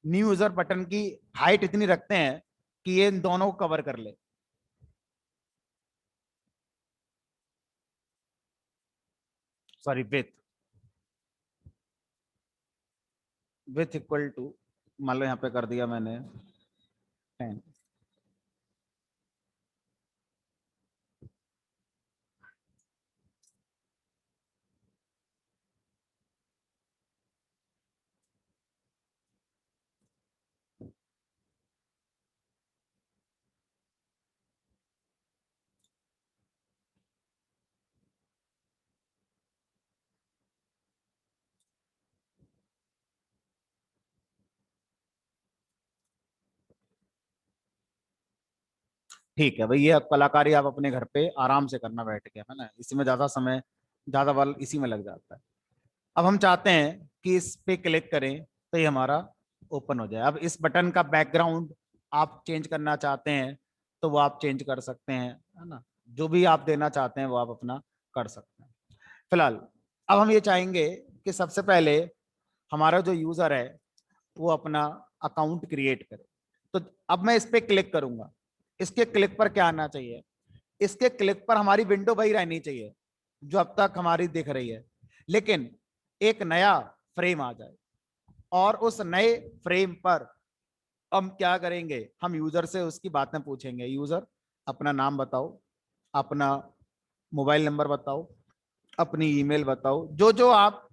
न्यू यूजर बटन की हाइट इतनी रखते हैं कि ये इन दोनों को कवर कर ले। सॉरी विथ इक्वल टू, मान लो यहाँ पे कर दिया मैंने 10। ठीक है भाई, ये कलाकारी आप अपने घर पे आराम से करना बैठ के, है ना, इसमें ज्यादा समय, ज्यादा बल इसी में लग जाता है। अब हम चाहते हैं कि इस पे क्लिक करें तो ये हमारा ओपन हो जाए। अब इस बटन का बैकग्राउंड आप चेंज करना चाहते हैं तो वो आप चेंज कर सकते हैं, है ना, जो भी आप देना चाहते हैं वो आप अपना कर सकते हैं। फिलहाल अब हम ये चाहेंगे कि सबसे पहले हमारा जो यूजर है वो अपना अकाउंट क्रिएट करे। तो अब मैं इस पे क्लिक करूंगा, इसके क्लिक पर क्या आना चाहिए, इसके क्लिक पर हमारी विंडो वही रहनी चाहिए जो अब तक हमारी दिख रही है, लेकिन एक नया फ्रेम आ जाए। और उस नए फ्रेम पर हम क्या करेंगे, हम यूजर से उसकी बातें पूछेंगे। यूजर अपना नाम बताओ, अपना मोबाइल नंबर बताओ, अपनी ईमेल बताओ, जो जो आप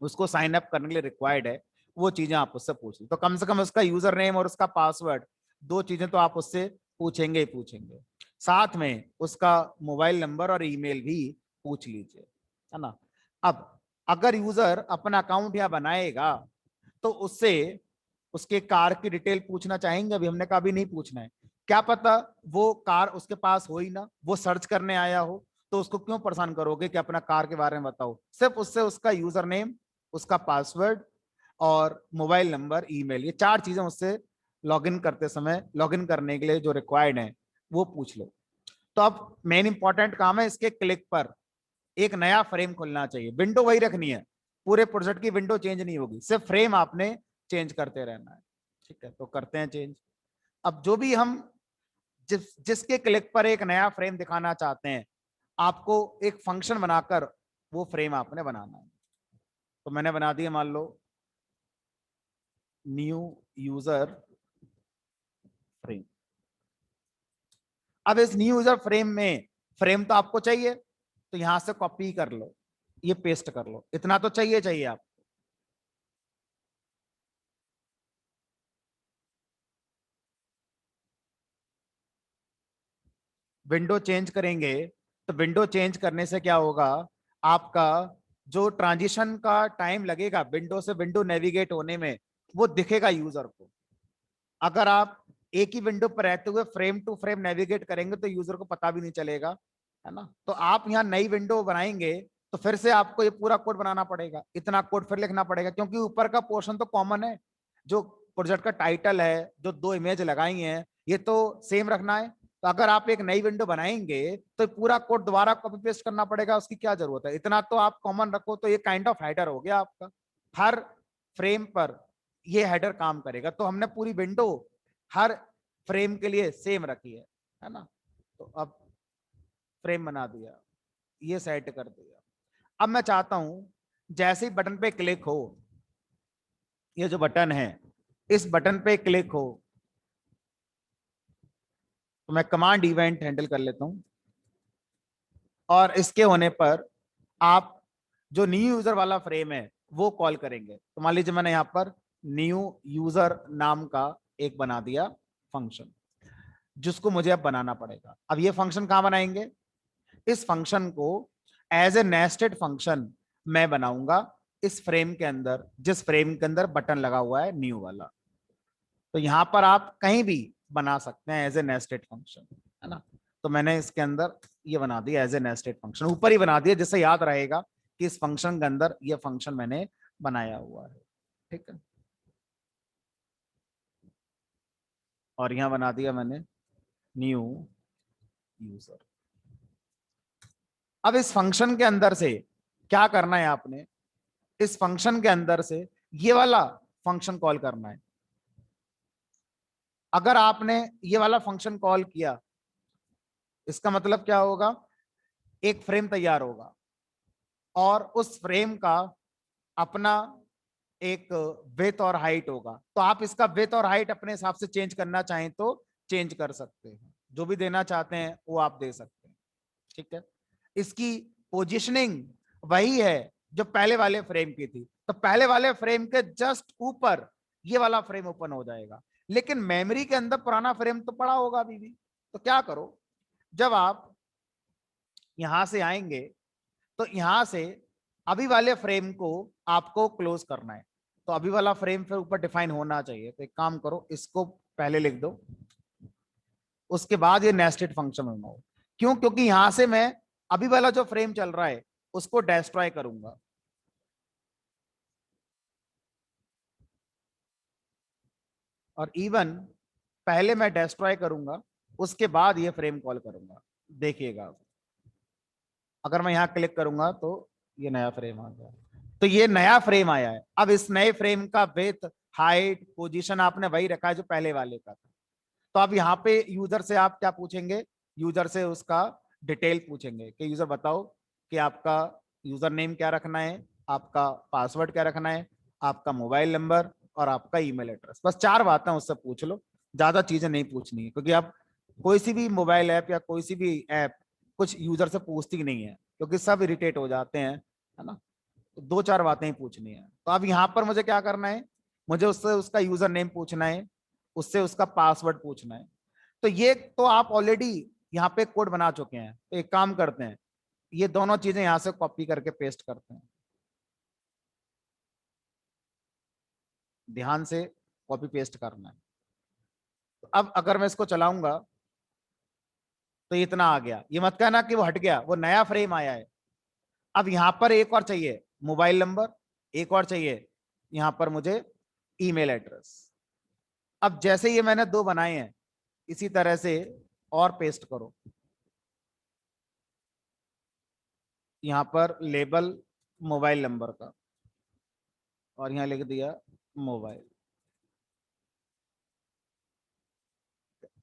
उसको साइन अप करने के लिए रिक्वायर्ड है वो चीजें आप उससे पूछ ली। तो कम से कम उसका यूजर नेम और उसका पासवर्ड, दो चीजें तो आप उससे पूछेंगे ही पूछेंगे। साथ में उसका मोबाइल नंबर और ईमेल भी पूछ लीजिए, है ना। अब अगर यूजर अपना अकाउंट यहाँ बनाएगा तो उससे उसके कार की डिटेल पूछना चाहेंगे, अभी हमने कहा भी नहीं पूछना है। क्या पता वो कार उसके पास हो ही ना, वो सर्च करने आया हो, तो उसको क्यों परेशान करोगे कि अपना कार के बारे में बताओ। सिर्फ उससे उसका यूजर नेम, उसका पासवर्ड और मोबाइल नंबर, ईमेल, ये चार चीजें उससे लॉगिन करते समय, लॉगिन करने के लिए जो रिक्वायर्ड है वो पूछ लो। तो अब मेन इंपॉर्टेंट काम है, इसके क्लिक पर एक नया फ्रेम खुलना चाहिए, विंडो वही रखनी है, पूरे प्रोजेक्ट की विंडो चेंज नहीं होगी, सिर्फ फ्रेम आपने चेंज करते रहना है। ठीक है, तो करते हैं चेंज। अब जो भी हम जिसके क्लिक पर एक नया फ्रेम दिखाना चाहते हैं, आपको एक फंक्शन बनाकर वो फ्रेम आपने बनाना है। तो मैंने बना दिया, मान लो न्यू यूजर फ्रेम। अब इस न्यू यूजर फ्रेम में फ्रेम तो आपको चाहिए, तो यहां से कॉपी कर लो, ये पेस्ट कर लो, इतना तो चाहिए चाहिए आप। विंडो चेंज करेंगे तो विंडो चेंज करने से क्या होगा, आपका जो ट्रांजिशन का टाइम लगेगा विंडो से विंडो नेविगेट होने में, वो दिखेगा यूजर को। अगर आप एक ही विंडो पर रहते हुए फ्रेम टू फ्रेम नेविगेट करेंगे तो यूजर को पता भी नहीं चलेगा, है ना। तो आप यहाँ नई विंडो बनाएंगे तो फिर से आपको ये पूरा कोड बनाना पड़ेगा, इतना कोड फिर लिखना पड़ेगा, क्योंकि ऊपर का पोर्शन तो कॉमन है, जो प्रोजेक्ट का टाइटल है, जो दो इमेज लगाई हैं, ये तो सेम रखना है। तो अगर आप एक नई विंडो बनाएंगे तो पूरा कोड दोबारा कॉपी पेस्ट करना पड़ेगा, उसकी क्या जरूरत है, इतना तो आप कॉमन रखो। तो ये काइंड ऑफ हेडर हो गया आपका, हर फ्रेम पर ये हेडर काम करेगा। तो हमने पूरी विंडो हर फ्रेम के लिए सेम रखी है ना। तो अब फ्रेम बना दिया, ये सेट कर दिया। अब मैं चाहता हूं जैसे ही बटन पे क्लिक हो, ये जो बटन है इस बटन पे क्लिक हो, तो मैं कमांड इवेंट हैंडल कर लेता हूं। और इसके होने पर आप जो न्यू यूजर वाला फ्रेम है वो कॉल करेंगे। तो मान लीजिए मैंने यहां पर न्यू यूजर नाम का एक बना दिया फंक्शन, जिसको मुझे अब बनाना पड़ेगा। अब ये फंक्शन कहां बनाएंगे, इस फंक्शन को एज ए नेस्टेड फंक्शन मैं बनाऊंगा इस फ्रेम के अंदर, जिस फ्रेम के अंदर बटन लगा हुआ है न्यू वाला। तो यहां पर आप कहीं भी बना सकते हैं एज ए नेस्टेड फंक्शन, है ना। तो मैंने इसके अंदर ये बना दिया एज ए नेस्टेड फंक्शन, ऊपर ही बना दिया जिससे याद रहेगा कि इस फंक्शन के अंदर ये फंक्शन मैंने बनाया हुआ है। ठीक है, और यहां बना दिया मैंने न्यू यूजर। अब इस फंक्शन के अंदर से क्या करना है आपने, इस फंक्शन के अंदर से ये वाला फंक्शन कॉल करना है। अगर आपने ये वाला फंक्शन कॉल किया, इसका मतलब क्या होगा, एक फ्रेम तैयार होगा। और उस फ्रेम का अपना एक विड्थ और हाइट होगा, तो आप इसका विड्थ और हाइट अपने हिसाब से चेंज करना चाहें तो चेंज कर सकते हैं, जो भी देना चाहते हैं वो आप दे सकते हैं। ठीक है, इसकी पोजीशनिंग वही है जो पहले वाले फ्रेम की थी, तो पहले वाले फ्रेम के जस्ट ऊपर ये वाला फ्रेम ओपन हो जाएगा, लेकिन मेमोरी के अंदर पुराना फ्रेम तो पड़ा होगा अभी भी। तो क्या करो, जब आप यहां से आएंगे तो यहां से अभी वाले फ्रेम को आपको क्लोज करना है, तो अभी वाला फ्रेम फिर ऊपर डिफाइन होना चाहिए। तो एक काम करो, इसको पहले लिख दो, उसके बाद ये नेस्टेड फंक्शन होना हो। क्यों? क्योंकि यहां से मैं अभी वाला जो फ्रेम चल रहा है उसको डिस्ट्रॉय करूंगा, और इवन पहले मैं डिस्ट्रॉय करूंगा उसके बाद ये फ्रेम कॉल करूंगा। देखिएगा, अगर मैं यहां क्लिक करूंगा तो ये नया फ्रेम आ गया, तो ये नया फ्रेम आया है। अब इस नए फ्रेम का विड्थ, हाइट, पोजीशन आपने वही रखा है जो पहले वाले का था। तो अब यहाँ पे यूजर से आप क्या पूछेंगे, यूजर से उसका डिटेल पूछेंगे कि यूजर बताओ कि आपका यूजर नेम क्या रखना है, आपका पासवर्ड क्या रखना है, आपका मोबाइल नंबर और आपका ईमेल एड्रेस। बस 4 बातें उससे पूछ लो, ज्यादा चीजें नहीं पूछनी है, क्योंकि आप कोई सी भी मोबाइल ऐप या कोई सी भी ऐप कुछ यूजर से पूछती नहीं है, क्योंकि सब इरिटेट हो जाते हैं, है ना। तो 2-4 बातें ही पूछनी है। तो अब यहाँ पर मुझे क्या करना है, मुझे उससे उसका यूजर नेम पूछना है, उससे उसका पासवर्ड पूछना है। तो ये तो आप ऑलरेडी यहाँ पे कोड बना चुके हैं, तो एक काम करते हैं, ये दोनों चीजें यहाँ से कॉपी करके पेस्ट करते हैं। ध्यान से कॉपी पेस्ट करना है। तो अब अगर मैं इसको चलाऊंगा तो इतना आ गया, ये मत कहना कि वो हट गया, वो नया फ्रेम आया है। अब यहां पर एक और चाहिए मोबाइल नंबर, एक और चाहिए यहां पर मुझे ईमेल एड्रेस। अब जैसे ये मैंने 2 बनाए हैं, इसी तरह से और पेस्ट करो। यहां पर लेबल मोबाइल नंबर का, और यहां लिख दिया मोबाइल।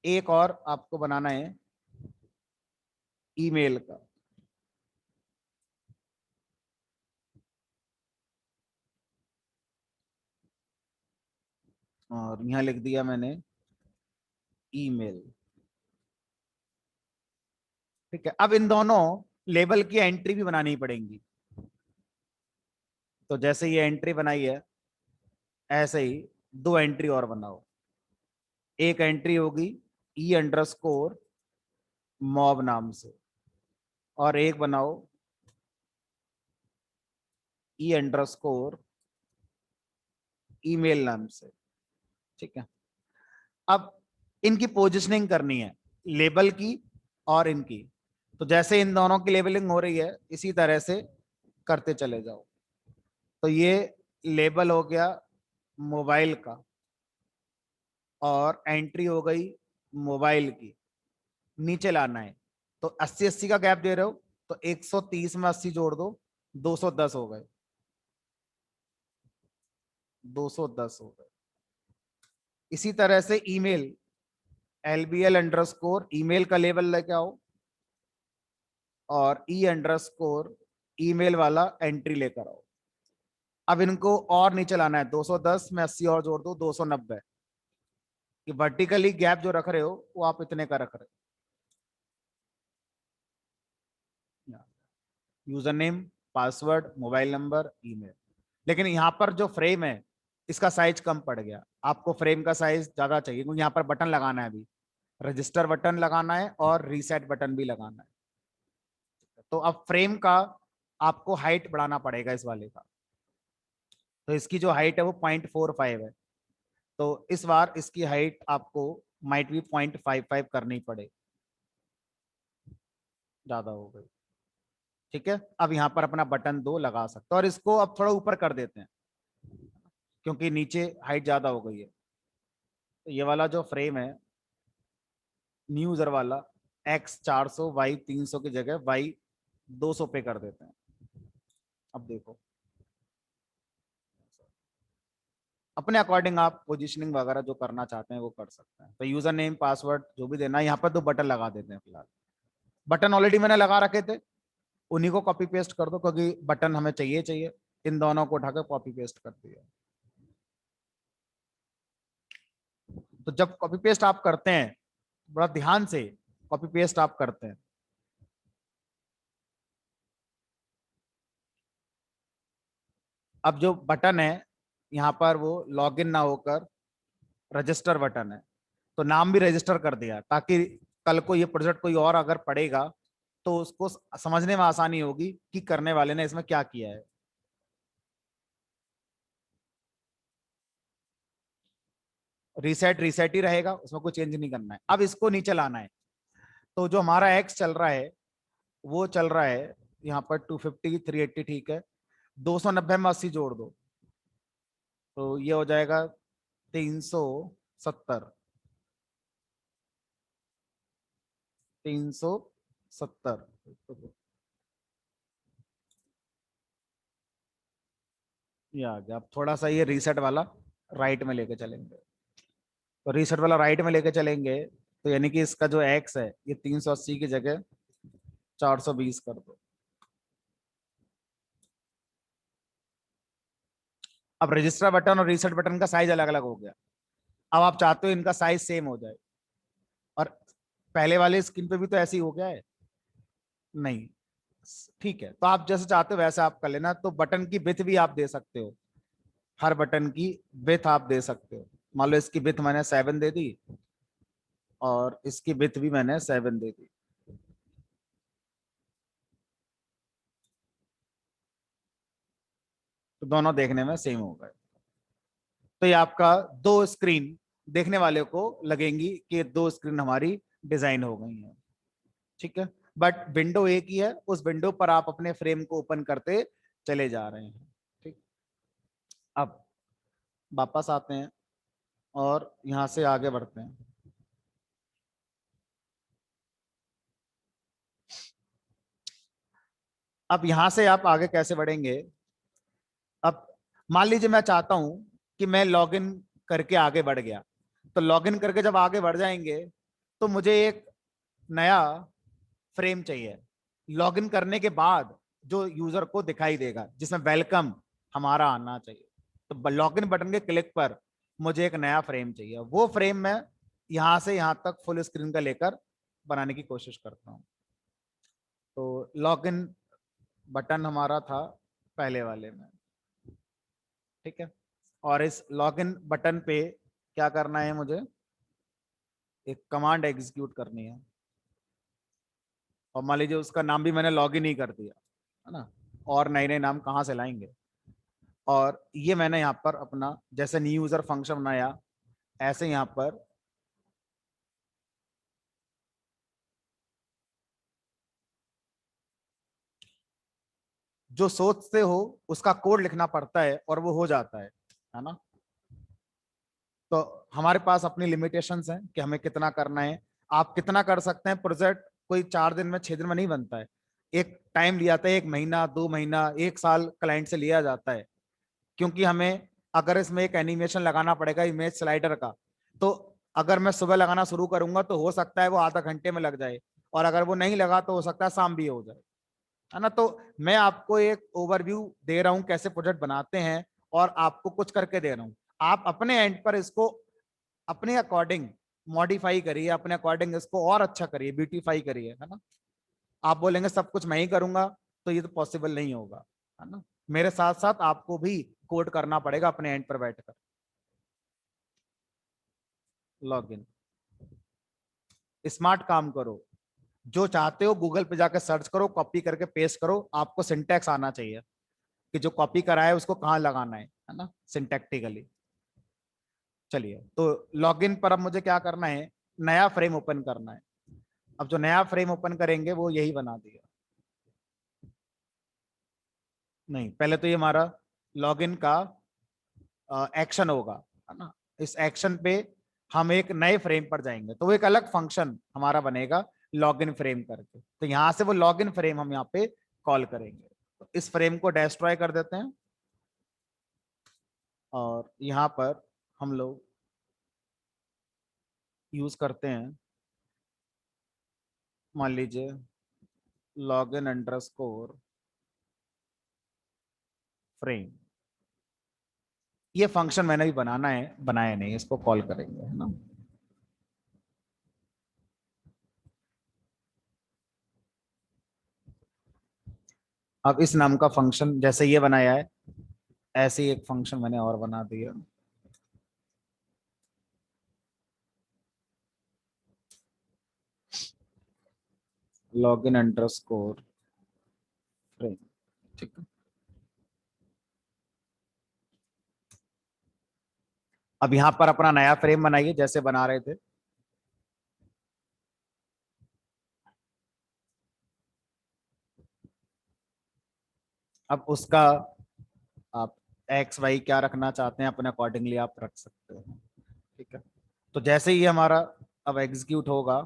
एक और आपको बनाना है ईमेल का, और यहां लिख दिया मैंने ईमेल। ठीक है, अब इन दोनों लेबल की एंट्री भी बनानी पड़ेंगी। तो जैसे ये एंट्री बनाई है, ऐसे ही 2 एंट्री और बनाओ। एक एंट्री होगी E_मोब नाम से, और एक बनाओ E_ईमेल नाम से। ठीक है, अब इनकी पोजिशनिंग करनी है, लेबल की और इनकी। तो जैसे इन दोनों की लेबलिंग हो रही है इसी तरह से करते चले जाओ। तो ये लेबल हो गया मोबाइल का, और एंट्री हो गई मोबाइल की, नीचे लाना है। तो 80-80 का गैप दे रहे हो, तो 130 में 80 जोड़ दो, 210 हो गए, 210 हो गए। इसी तरह से ईमेल, LBL_ ईमेल का लेवल लेके आओ, और E_ ईमेल वाला एंट्री लेकर आओ। अब इनको और नीचे लाना है, 210 में 80 और जोड़ दो, 290। कि वर्टिकली गैप जो रख रहे हो वो आप इतने का रख रहे हो, user name, password, mobile number, email. लेकिन यहाँ पर जो फ्रेम है इसका साइज कम पड़ गया, आपको फ्रेम का साइज ज्यादा चाहिए, क्योंकि यहाँ पर बटन लगाना है, अभी रजिस्टर बटन लगाना है और रीसेट बटन भी लगाना है। तो अब फ्रेम का आपको हाइट बढ़ाना पड़ेगा इस वाले का। तो इसकी जो हाइट है वो 0.45 है, तो इस बार इसकी हाइट आपको माइट भी 0.55 करनी पड़े, ज्यादा हो गई। ठीक है, अब यहाँ पर अपना बटन 2 लगा सकते हो, और इसको अब थोड़ा ऊपर कर देते हैं क्योंकि नीचे हाइट ज्यादा हो गई है। तो ये वाला जो फ्रेम है न्यू यूजर वाला, X 400 Y 300 की जगह Y 200 पे कर देते हैं। अब देखो, अपने अकॉर्डिंग आप पोजीशनिंग वगैरह जो करना चाहते हैं वो कर सकते हैं। तो यूजर नेम, पासवर्ड जो भी देना है, यहाँ पर 2 बटन लगा देते हैं फिलहाल। बटन ऑलरेडी मैंने लगा रखे थे, उन्हीं को कॉपी पेस्ट कर दो, क्योंकि बटन हमें चाहिए चाहिए। इन दोनों को उठाकर कॉपी पेस्ट कर दिया। तो जब कॉपी पेस्ट आप करते हैं, बड़ा ध्यान से कॉपी पेस्ट आप करते हैं। अब जो बटन है यहाँ पर, वो लॉगिन ना होकर रजिस्टर बटन है। तो नाम भी रजिस्टर कर दिया, ताकि कल को ये प्रोजेक्ट कोई और अगर पढ़ेगा तो उसको समझने में आसानी होगी कि करने वाले ने इसमें क्या किया है। रीसेट रीसेट ही रहेगा, उसमें कोई चेंज नहीं करना है। अब इसको नीचे लाना है। तो जो हमारा एक्स चल रहा है वो चल रहा है यहाँ पर 250 380, ठीक है। 290 में 80 जोड़ दो, तो ये हो जाएगा 370। 370। ये आ गया। अब थोड़ा सा ये रीसेट वाला राइट में लेके चलेंगे। तो रीसेट वाला राइट में लेके चलेंगे, तो यानी कि इसका जो एक्स है ये 380 की जगह 420 कर दो। अब रजिस्टर बटन और रीसेट बटन का साइज अलग अलग हो गया। अब आप चाहते हो इनका साइज सेम हो जाए, और पहले वाले स्क्रीन पे भी तो ऐसे ही हो गया है। नहीं, ठीक है, तो आप जैसे चाहते हो वैसे आप कर लेना। तो बटन की विड्थ भी आप दे सकते हो, हर बटन की विड्थ आप दे सकते हो। मान लो इसकी विड्थ मैंने 7 दे दी, और इसकी विड्थ भी मैंने 7 दे दी। तो दोनों देखने में सेम हो गए। तो ये आपका दो स्क्रीन देखने वाले को लगेंगी कि दो स्क्रीन हमारी डिजाइन हो गई है, ठीक है। बट विंडो एक ही है, उस विंडो पर आप अपने फ्रेम को ओपन करते चले जा रहे हैं, ठीक। अब वापस आते हैं और यहां से आगे बढ़ते हैं। अब यहां से आप आगे कैसे बढ़ेंगे? अब मान लीजिए मैं चाहता हूं कि मैं लॉगिन करके आगे बढ़ गया। तो लॉगिन करके जब आगे बढ़ जाएंगे, तो मुझे एक नया फ्रेम चाहिए लॉगिन करने के बाद, जो यूजर को दिखाई देगा, जिसमें वेलकम हमारा आना चाहिए। तो लॉगिन बटन के क्लिक पर मुझे एक नया फ्रेम चाहिए। वो फ्रेम मैं यहां से यहां तक फुल स्क्रीन का लेकर बनाने की कोशिश करता हूँ। तो लॉगिन बटन हमारा था पहले वाले में, ठीक है। और इस लॉगिन बटन पे क्या करना है मुझे? एक कमांड एग्जीक्यूट करनी है। और मान लीजिए उसका नाम भी मैंने लॉगिन ही कर दिया, है ना। और नए नए नाम कहाँ से लाएंगे? और ये मैंने यहाँ पर अपना जैसे न्यू यूजर फंक्शन बनाया, ऐसे यहाँ पर जो सोचते हो उसका कोड लिखना पड़ता है, और वो हो जाता है ना। तो हमारे पास अपनी लिमिटेशंस हैं कि हमें कितना करना है। आप कितना कर सकते हैं? प्रोजेक्ट कोई 4 दिन में 6 दिन में नहीं बनता है। एक टाइम लिया जाता है, 1 महीना 2 महीना 1 साल क्लाइंट से लिया जाता है। क्योंकि हमें अगर इसमें एक एनिमेशन लगाना पड़ेगा इमेज स्लाइडर का, तो अगर मैं सुबह लगाना शुरू करूंगा तो हो सकता है वो आधा घंटे में लग जाए, और अगर वो नहीं लगा तो हो सकता है शाम भी हो जाए, है ना। तो मैं आपको एक ओवरव्यू दे रहा हूं कैसे प्रोजेक्ट बनाते हैं, और आपको कुछ करके दे रहा हूं। आप अपने एंड पर इसको अपने अकॉर्डिंग मॉडिफाई करिए, अपने अकॉर्डिंग इसको और अच्छा करिए, ब्यूटीफाई करिए, है ना। आप बोलेंगे सब कुछ मैं ही करूंगा, तो ये तो पॉसिबल नहीं होगा, है ना। मेरे साथ साथ आपको भी कोड करना पड़ेगा अपने एंड पर बैठकर। लॉगिन, स्मार्ट काम करो। जो चाहते हो गूगल पे जाकर सर्च करो, कॉपी करके पेस्ट करो। आपको सिंटैक्स आना चाहिए कि जो कॉपी करा है उसको कहाँ लगाना है ना, सिंटैक्टिकली। चलिए, तो लॉगिन पर अब मुझे क्या करना है? नया फ्रेम ओपन करना है। अब जो नया फ्रेम ओपन करेंगे वो यही बना दिया। नहीं, पहले तो ये हमारा लॉगिन का एक्शन होगा, है ना। इस एक्शन पे हम एक नए फ्रेम पर जाएंगे, तो वो एक अलग फंक्शन हमारा बनेगा लॉगिन फ्रेम करके। तो यहां से वो लॉगिन फ्रेम हम यहाँ पे कॉल करेंगे। तो इस फ्रेम को डिस्ट्रॉय कर देते हैं, और यहाँ पर हम लोग यूज करते हैं, मान लीजिए लॉगिन अंडरस्कोर फ्रेम। ये फंक्शन मैंने भी बनाना है, बनाया नहीं, इसको कॉल करेंगे, है ना। अब इस नाम का फंक्शन जैसे ये बनाया है, ऐसे ही एक फंक्शन मैंने और बना दिया। लॉगिन अंडरस्कोर फ्रेम, ठीक है। अब यहां पर अपना नया फ्रेम बनाइए जैसे बना रहे थे। अब उसका आप एक्स वाई क्या रखना चाहते हैं अपने अकॉर्डिंगली आप रख सकते हैं, ठीक है। तो जैसे ही हमारा अब एग्जीक्यूट होगा,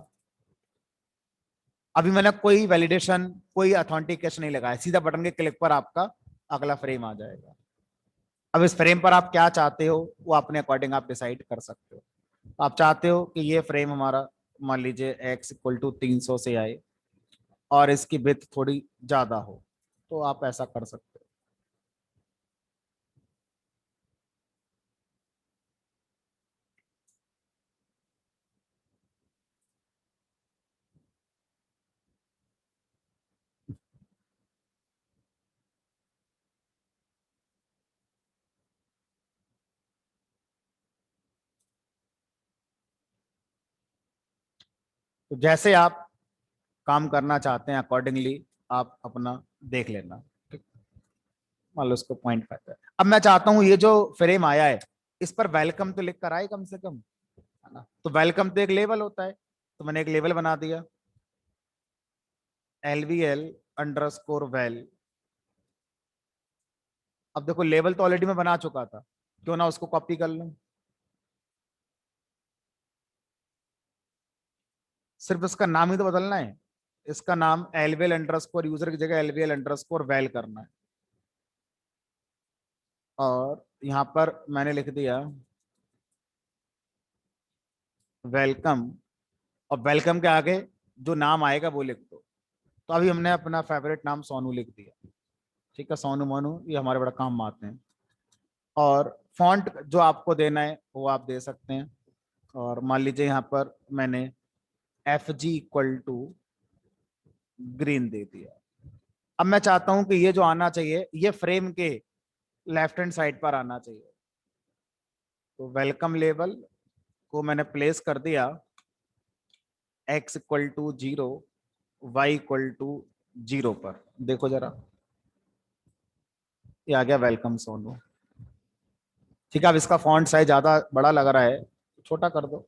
अभी मैंने कोई वैलिडेशन, कोई अथेंटिकेशन नहीं लगाया, सीधा बटन के क्लिक पर आपका अगला फ्रेम आ जाएगा। अब इस फ्रेम पर आप क्या चाहते हो वो अपने अकॉर्डिंग आप डिसाइड कर सकते हो। आप चाहते हो कि ये फ्रेम हमारा मान लीजिए x इक्वल टू 300 से आए और इसकी विड्थ थोड़ी ज्यादा हो, तो आप ऐसा कर सकते हो। तो जैसे आप काम करना चाहते हैं अकॉर्डिंगली आप अपना देख लेना, ठीक। मान लो इसको 0.5 है। अब मैं चाहता हूं ये जो फ्रेम आया है इस पर वेलकम तो लिख कर आए कम से कम, है ना। तो वेलकम तो एक लेवल होता है, तो मैंने एक लेवल बना दिया, LVL अंडरस्कोर वेल। अब देखो लेवल तो ऑलरेडी मैं बना चुका था, क्यों ना उसको कॉपी कर लूं। सिर्फ इसका नाम ही तो बदलना है, इसका नाम एलवीएल अंडरस्कोर यूजर की जगह एलवीएल अंडरस्कोर वेल करना है। और यहां पर मैंने लिख दिया वेलकम, और वेलकम के आगे जो नाम आएगा वो लिख दो। तो अभी हमने अपना फेवरेट नाम सोनू लिख दिया, ठीक है। सोनू मोनू ये हमारे बड़ा काम आते हैं। और फॉन्ट जो आपको देना है वो आप दे सकते हैं। और मान लीजिए यहाँ पर मैंने FG इक्वल टू ग्रीन दे दिया। अब मैं चाहता हूं कि ये जो आना चाहिए ये फ्रेम के लेफ्ट हैंड साइड पर आना चाहिए। तो वेलकम लेवल को मैंने प्लेस कर दिया x equal to 0, Y equal to 0 पर। देखो जरा, ये आ गया वेलकम सोनू, ठीक है। अब इसका फॉन्ट साइज ज्यादा बड़ा लग रहा है, छोटा कर दो।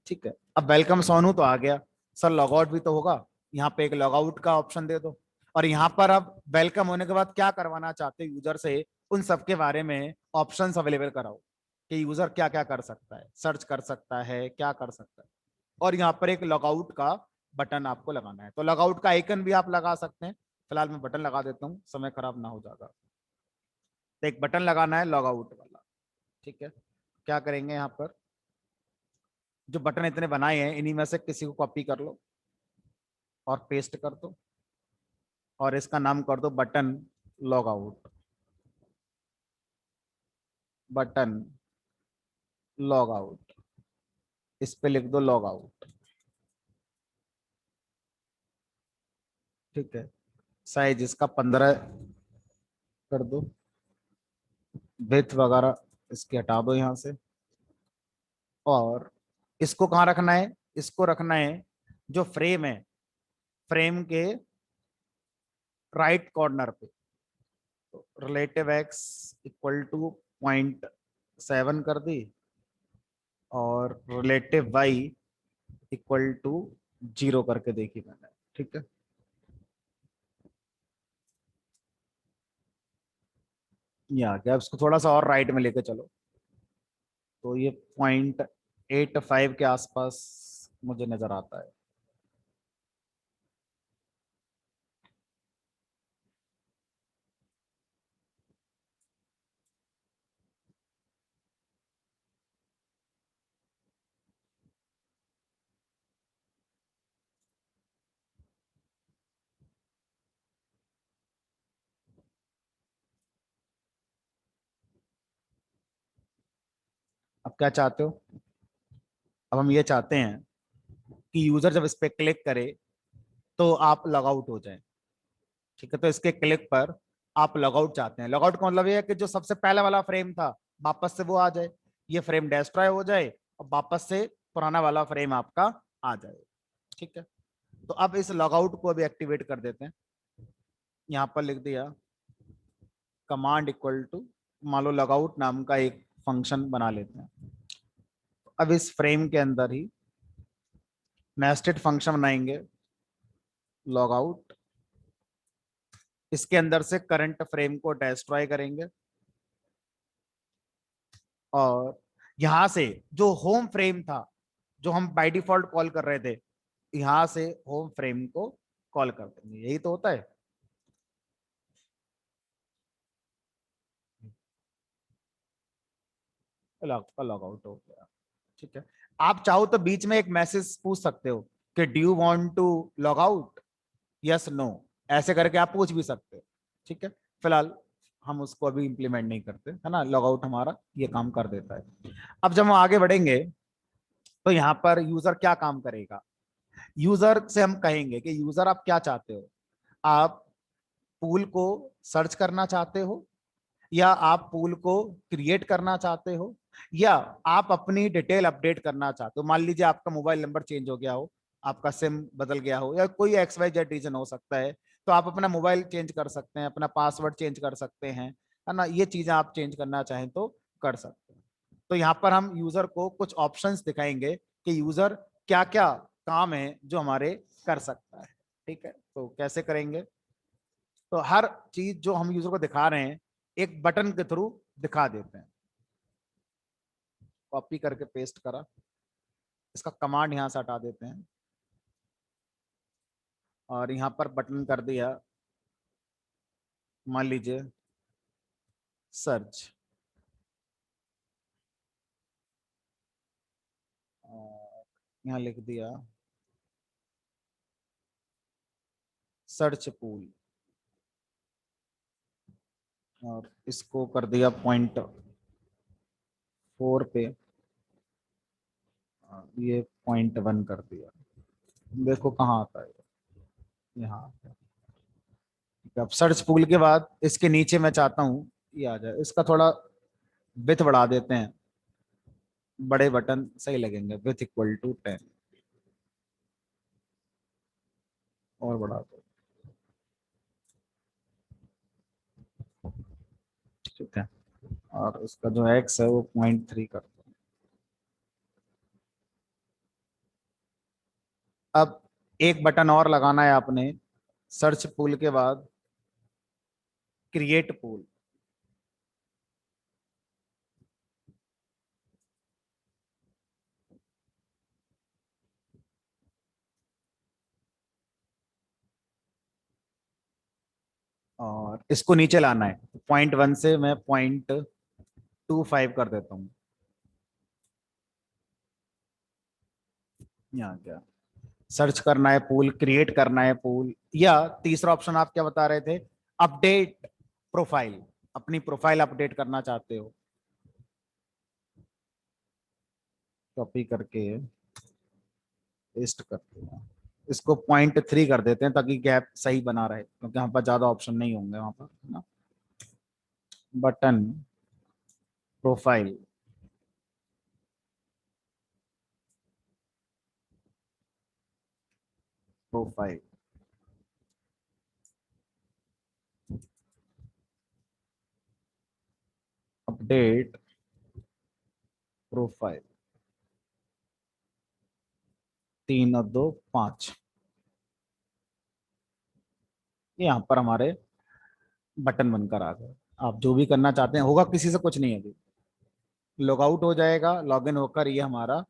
ठीक है। अब वेलकम सोनू तो आ गया, सर लॉग आउट भी तो होगा, यहाँ पे एक लॉग आउट का ऑप्शन दे दो। और यहाँ पर अब वेलकम होने के बाद क्या करवाना चाहते हो यूजर से, उन सब के बारे में ऑप्शंस अवेलेबल कराओ कि यूजर क्या क्या कर सकता है, सर्च कर सकता है, क्या कर सकता है। और यहाँ पर एक लॉग आउट का बटन आपको लगाना है, तो लॉग आउट का आइकन भी आप लगा सकते हैं। फिलहाल मैं बटन लगा देता हूँ, समय खराब ना हो जाएगा। तो एक बटन लगाना है लॉग आउट वाला, ठीक है। क्या करेंगे यहाँ पर, जो बटन इतने बनाए हैं इन्हीं में से किसी को कॉपी कर लो और पेस्ट कर दो, और इसका नाम कर दो button log out, button log out, इस पे लिख दो लॉग आउट, ठीक है। साइज इसका 15 कर दो, विड्थ वगैरह इसके हटा दो यहाँ से। और इसको कहाँ रखना है, इसको रखना है जो फ्रेम है, फ्रेम के राइट कॉर्नर पे। तो रिलेटिव एक्स इक्वल टू 0.7 कर दी, और रिलेटिव वाई इक्वल टू 0 करके देखी मैंने, ठीक है। ये आ गया, उसको थोड़ा सा और राइट में लेके चलो, तो ये 0.85 के आसपास मुझे नजर आता है। आप क्या चाहते हो? अब हम ये चाहते हैं कि यूजर जब इस पे क्लिक करे तो आप लॉग आउट हो जाए। ठीक है, तो इसके क्लिक पर आप लॉग आउट चाहते हैं। लॉग आउट का मतलब ये है कि जो सबसे पहला वाला फ्रेम था वापस से वो आ जाए, ये फ्रेम डिस्ट्रॉय हो जाए और वापस से पुराना वाला फ्रेम आपका आ जाए। ठीक है, तो अब इस लॉग आउट को भी एक्टिवेट कर देते हैं। यहां पर लिख दिया कमांड इक्वल टू, मान लो लॉग आउट नाम का एक फंक्शन बना लेते हैं। अब इस फ्रेम के अंदर ही नेस्टेड फंक्शन बनाएंगे लॉग आउट, इसके अंदर से करंट फ्रेम को डिस्ट्रॉय करेंगे और यहां से जो होम फ्रेम था जो हम बाय डिफॉल्ट कॉल कर रहे थे, यहां से होम फ्रेम को कॉल कर देंगे। यही तो होता है। लॉग आउट हो गया। ठीक है, आप चाहो तो बीच में एक मैसेज पूछ सकते हो कि do you want to log out, yes no, ऐसे करके आप पूछ भी सकते हो। ठीक है, फिलहाल हम उसको अभी इंप्लीमेंट नहीं करते है ना, लॉग आउट हमारा ये काम कर देता है। अब जब हम आगे बढ़ेंगे तो यहाँ पर यूजर क्या काम करेगा। यूजर से हम कहेंगे कि यूजर आप क्या चाहते हो, आप पूल को सर्च करना चाहते हो, या आप पूल को क्रिएट करना चाहते हो, या आप अपनी डिटेल अपडेट करना चाहते हो। मान लीजिए आपका मोबाइल नंबर चेंज हो गया हो, आपका सिम बदल गया हो, या कोई XYZ रीजन हो सकता है, तो आप अपना मोबाइल चेंज कर सकते हैं, अपना पासवर्ड चेंज कर सकते हैं, है ना। ये चीजें आप चेंज करना चाहें तो कर सकते हैं। तो यहाँ पर हम यूजर को कुछ ऑप्शंस दिखाएंगे कि यूजर क्या क्या काम है जो हमारे कर सकता है। ठीक है, तो कैसे करेंगे, तो हर चीज जो हम यूजर को दिखा रहे हैं एक बटन के थ्रू दिखा देते हैं। कॉपी करके पेस्ट करा, इसका कमांड यहां से हटा देते हैं और यहां पर बटन कर दिया, मान लीजिए सर्च। यहां लिख दिया सर्च पूल और इसको कर दिया .4 पे, ये .1 कर दिया। देखो कहाँ आता है, यहाँ। अब सर्च पूल के बाद इसके नीचे मैं चाहता हूँ ये आ जाए, इसका थोड़ा विथ बढ़ा देते हैं, बड़े बटन सही लगेंगे, विथ इक्वल टू 10 और बढ़ा दो। ठीक है, और इसका जो एक्स है वो .3 कर दो। अब एक बटन और लगाना है आपने सर्च पूल के बाद, क्रिएट पूल। और इसको नीचे लाना है, .1 से मैं .25 कर देता हूँ। यहाँ क्या सर्च करना है पूल, क्रिएट करना है पूल, या तीसरा ऑप्शन आप क्या बता रहे थे, अपडेट प्रोफाइल, अपनी प्रोफाइल अपडेट करना चाहते हो। कॉपी करके पेस्ट करते हैं, इसको .3 कर देते हैं ताकि गैप सही बना रहे, क्योंकि वहां पर ज्यादा ऑप्शन नहीं होंगे वहां पर, है ना। Button profile, profile update profile, 3 और 2 5। यहाँ पर हमारे बटन बनकर आ गए। आप जो भी करना चाहते हैं होगा, किसी से कुछ नहीं है अभी, लॉग आउट हो जाएगा, लॉग इन होकर ये हमारा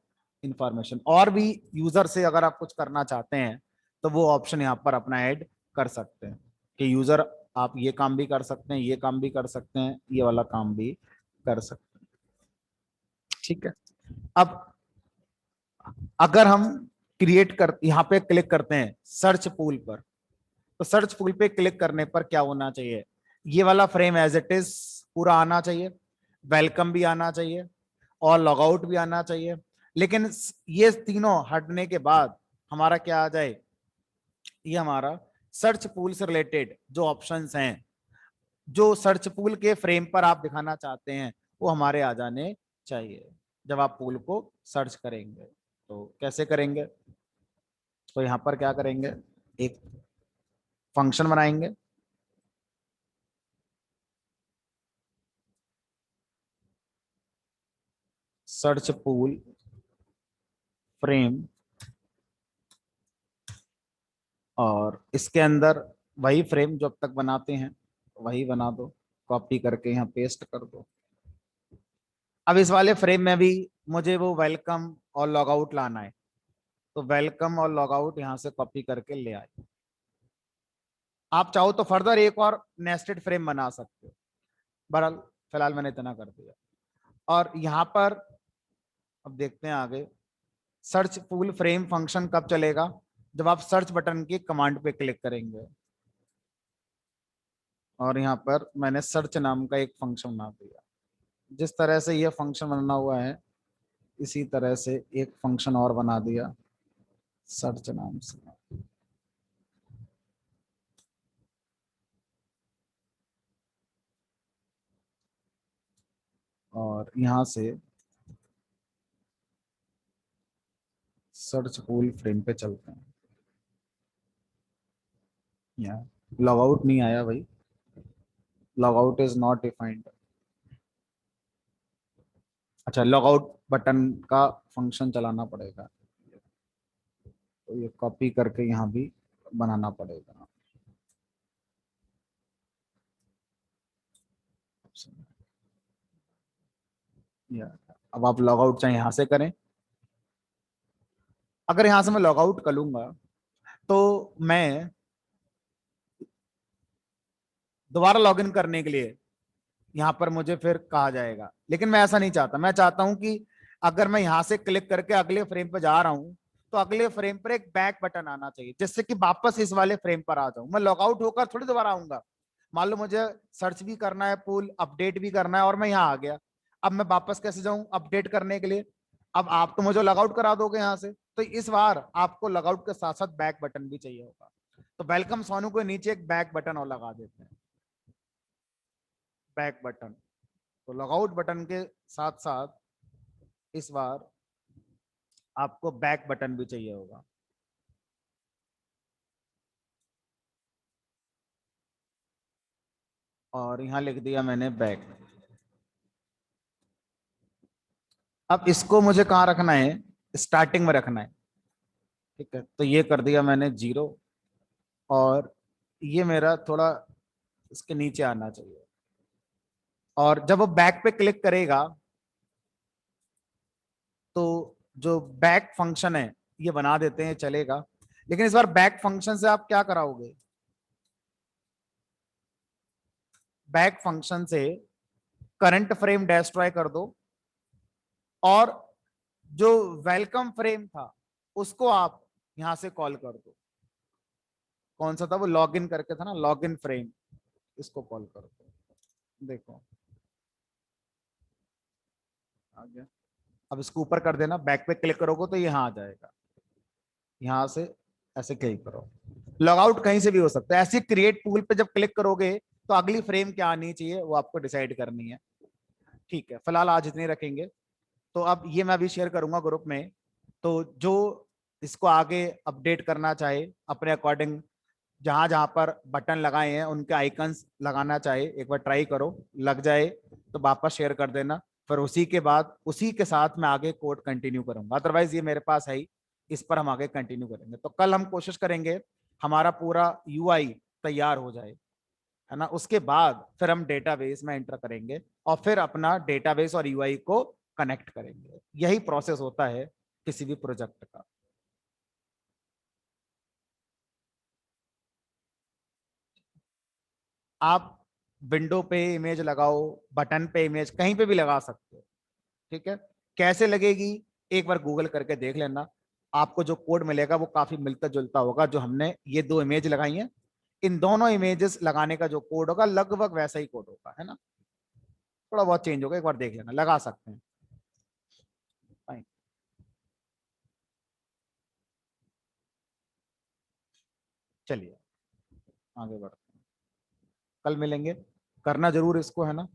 इंफॉर्मेशन। और भी यूजर से अगर आप कुछ करना चाहते हैं तो वो ऑप्शन यहाँ पर अपना ऐड कर सकते हैं कि यूजर आप ये काम भी कर सकते हैं, ये काम भी कर सकते हैं, ये वाला काम भी कर सकते हैं। ठीक है, अब अगर हम क्रिएट कर यहाँ पे क्लिक करते हैं सर्च पूल पर, तो सर्च पूल पे क्लिक करने पर क्या होना चाहिए, ये वाला फ्रेम एज इट इज पूरा आना चाहिए, वेलकम भी आना चाहिए, और लॉगआउट भी आना चाहिए। लेकिन ये तीनों हटने के बाद हमारा क्या आ जाए, ये हमारा सर्च पूल से रिलेटेड जो ऑप्शंस हैं, जो सर्च पूल के फ्रेम पर आप दिखाना चाहते हैं, वो हमारे आ जाने चाहिए जब आप पूल को सर्च करेंगे। तो कैसे करेंगे, तो यहां पर क्या करेंगे, एक फंक्शन बनाएंगे। सर्च पूल फ्रेम, और इसके अंदर वही फ्रेम जो अब तक बनाते हैं वही बना दो, कॉपी करके यहाँ पेस्ट कर दो। अब इस वाले फ्रेम में भी मुझे वो वेलकम और लॉगआउट लाना है, तो वेलकम और लॉगआउट यहाँ से कॉपी करके ले आए। आप चाहो तो फर्दर एक और नेस्टेड फ्रेम बना सकते हो, बहरहाल फिलहाल मैंने इतना कर दिया। और यहाँ पर अब देखते हैं आगे, सर्च पूल फ्रेम फंक्शन कब चलेगा, जब आप सर्च बटन की कमांड पे क्लिक करेंगे। और यहाँ पर मैंने सर्च नाम का एक फंक्शन बना दिया। जिस तरह से यह फंक्शन बना हुआ है इसी तरह से एक फंक्शन और बना दिया सर्च नाम से। और यहां से सर्च पूल फ्रेम पे चलते हैं। यहाँ लॉग आउट नहीं आया भाई, log out is not defined. अच्छा, लॉग आउट बटन का फंक्शन चलाना पड़ेगा, तो ये कॉपी करके यहाँ भी बनाना पड़ेगा। अब आप लॉग आउट चाहे यहाँ से करें, अगर यहाँ से मैं लॉग आउट कर लूंगा तो मैं दोबारा लॉगिन करने के लिए यहाँ पर मुझे फिर कहा जाएगा, लेकिन मैं ऐसा नहीं चाहता। मैं चाहता हूं कि अगर मैं यहाँ से क्लिक करके अगले फ्रेम पर जा रहा हूं तो अगले फ्रेम पर एक बैक बटन आना चाहिए, जिससे कि वापस इस वाले फ्रेम पर आ जाऊं। मैं लॉग आउट होकर थोड़ी दोबारा आऊंगा। मान लो मुझे सर्च भी करना है, पूल अपडेट भी करना है, और मैं यहाँ आ गया। अब मैं वापस कैसे जाऊं अपडेट करने के लिए? अब आप तो मुझे लॉग आउट करा दोगे यहाँ से, तो इस बार आपको लॉग आउट के साथ साथ बैक बटन भी चाहिए होगा। तो वेलकम सोनू के नीचे एक बैक बटन और लगा देते हैं, बैक बटन। तो लॉगआउट बटन के साथ साथ इस बार आपको बैक बटन भी चाहिए होगा। और यहां लिख दिया मैंने बैक। अब इसको मुझे कहाँ रखना है, स्टार्टिंग में रखना है। ठीक है, तो ये कर दिया मैंने 0, और ये मेरा थोड़ा इसके नीचे आना चाहिए। और जब वो बैक पे क्लिक करेगा तो जो बैक फंक्शन है ये बना देते हैं, चलेगा। लेकिन इस बार बैक फंक्शन से आप क्या कराओगे, बैक फंक्शन से करंट फ्रेम डिस्ट्रॉय कर दो, और जो वेलकम फ्रेम था उसको आप यहां से कॉल कर दो। कौन सा था वो, लॉगिन करके था ना, लॉगिन फ्रेम, इसको कॉल कर दो। देखो आ गया। अब इसको ऊपर कर देना, बैक पे क्लिक करोगे तो यहाँ आ जाएगा। यहाँ से ऐसे क्लिक करो, लॉग आउट कहीं से भी हो सकता है। ऐसे क्रिएट पूल पे जब क्लिक करोगे तो अगली फ्रेम क्या आनी चाहिए वो आपको डिसाइड करनी है। ठीक है, फिलहाल आज इतने रखेंगे। तो अब ये मैं अभी शेयर करूंगा ग्रुप में, तो जो इसको आगे अपडेट करना चाहे अपने अकॉर्डिंग, जहां जहां पर बटन लगाए हैं उनके आइकन्स लगाना चाहे, एक बार ट्राई करो, लग जाए तो वापस शेयर कर देना। फिर उसी के बाद उसी के साथ मैं आगे कोड कंटिन्यू करूंगा, अदरवाइज ये मेरे पास है ही, इस पर हम आगे कंटिन्यू करेंगे। तो कल हम कोशिश करेंगे हमारा पूरा यूआई तैयार हो जाए, है ना। उसके बाद फिर हम डेटाबेस में एंटर करेंगे और फिर अपना डेटाबेस और यूआई को कनेक्ट करेंगे। यही प्रोसेस होता है किसी भी प्रोजेक्ट का। आप विंडो पे इमेज लगाओ, बटन पे इमेज कहीं पे भी लगा सकते हो। ठीक है, कैसे लगेगी एक बार गूगल करके देख लेना, आपको जो कोड मिलेगा वो काफी मिलता जुलता होगा। जो हमने ये दो इमेज लगाई हैं, इन दोनों इमेजेस लगाने का जो कोड होगा लगभग वैसा ही कोड होगा, है ना। थोड़ा बहुत चेंज होगा, एक बार देख लेना, लगा सकते हैं। आगे बढ़ते हैं, कल मिलेंगे, करना जरूर इसको, है ना।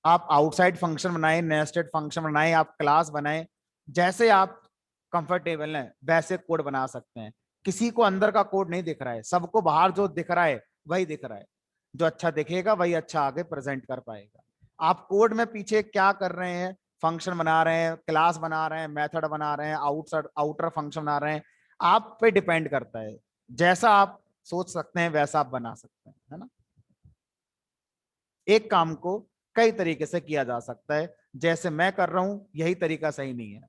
आप आउटसाइड फंक्शन बनाए, नेस्टेड फंक्शन बनाए, आप क्लास बनाए, जैसे आप कंफर्टेबल हैं वैसे कोड बना सकते हैं। किसी को अंदर का कोड नहीं दिख रहा है, सबको बाहर जो दिख रहा है वही दिख रहा है। जो अच्छा दिखेगा वही अच्छा आगे प्रेजेंट कर पाएगा। आप कोड में पीछे क्या कर रहे हैं, फंक्शन बना रहे हैं, क्लास बना रहे हैं, मेथड बना रहे हैं, आउटसाइड आउटर फंक्शन बना रहे हैं, आप पे डिपेंड करता है। जैसा आप सोच सकते हैं वैसा आप बना सकते हैं, है ना। एक काम को कई तरीके से किया जा सकता है, जैसे मैं कर रहा हूं यही तरीका सही नहीं है,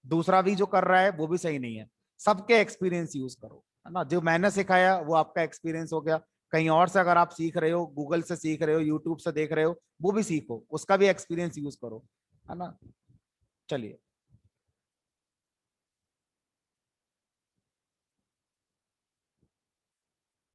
दूसरा भी जो कर रहा है वो भी सही नहीं है। सबके एक्सपीरियंस यूज करो, है ना। जो मैंने सिखाया वो आपका एक्सपीरियंस हो गया, कहीं और से अगर आप सीख रहे हो, गूगल से सीख रहे हो, यूट्यूब से देख रहे हो, वो भी सीखो, उसका भी एक्सपीरियंस यूज करो, है ना। चलिए।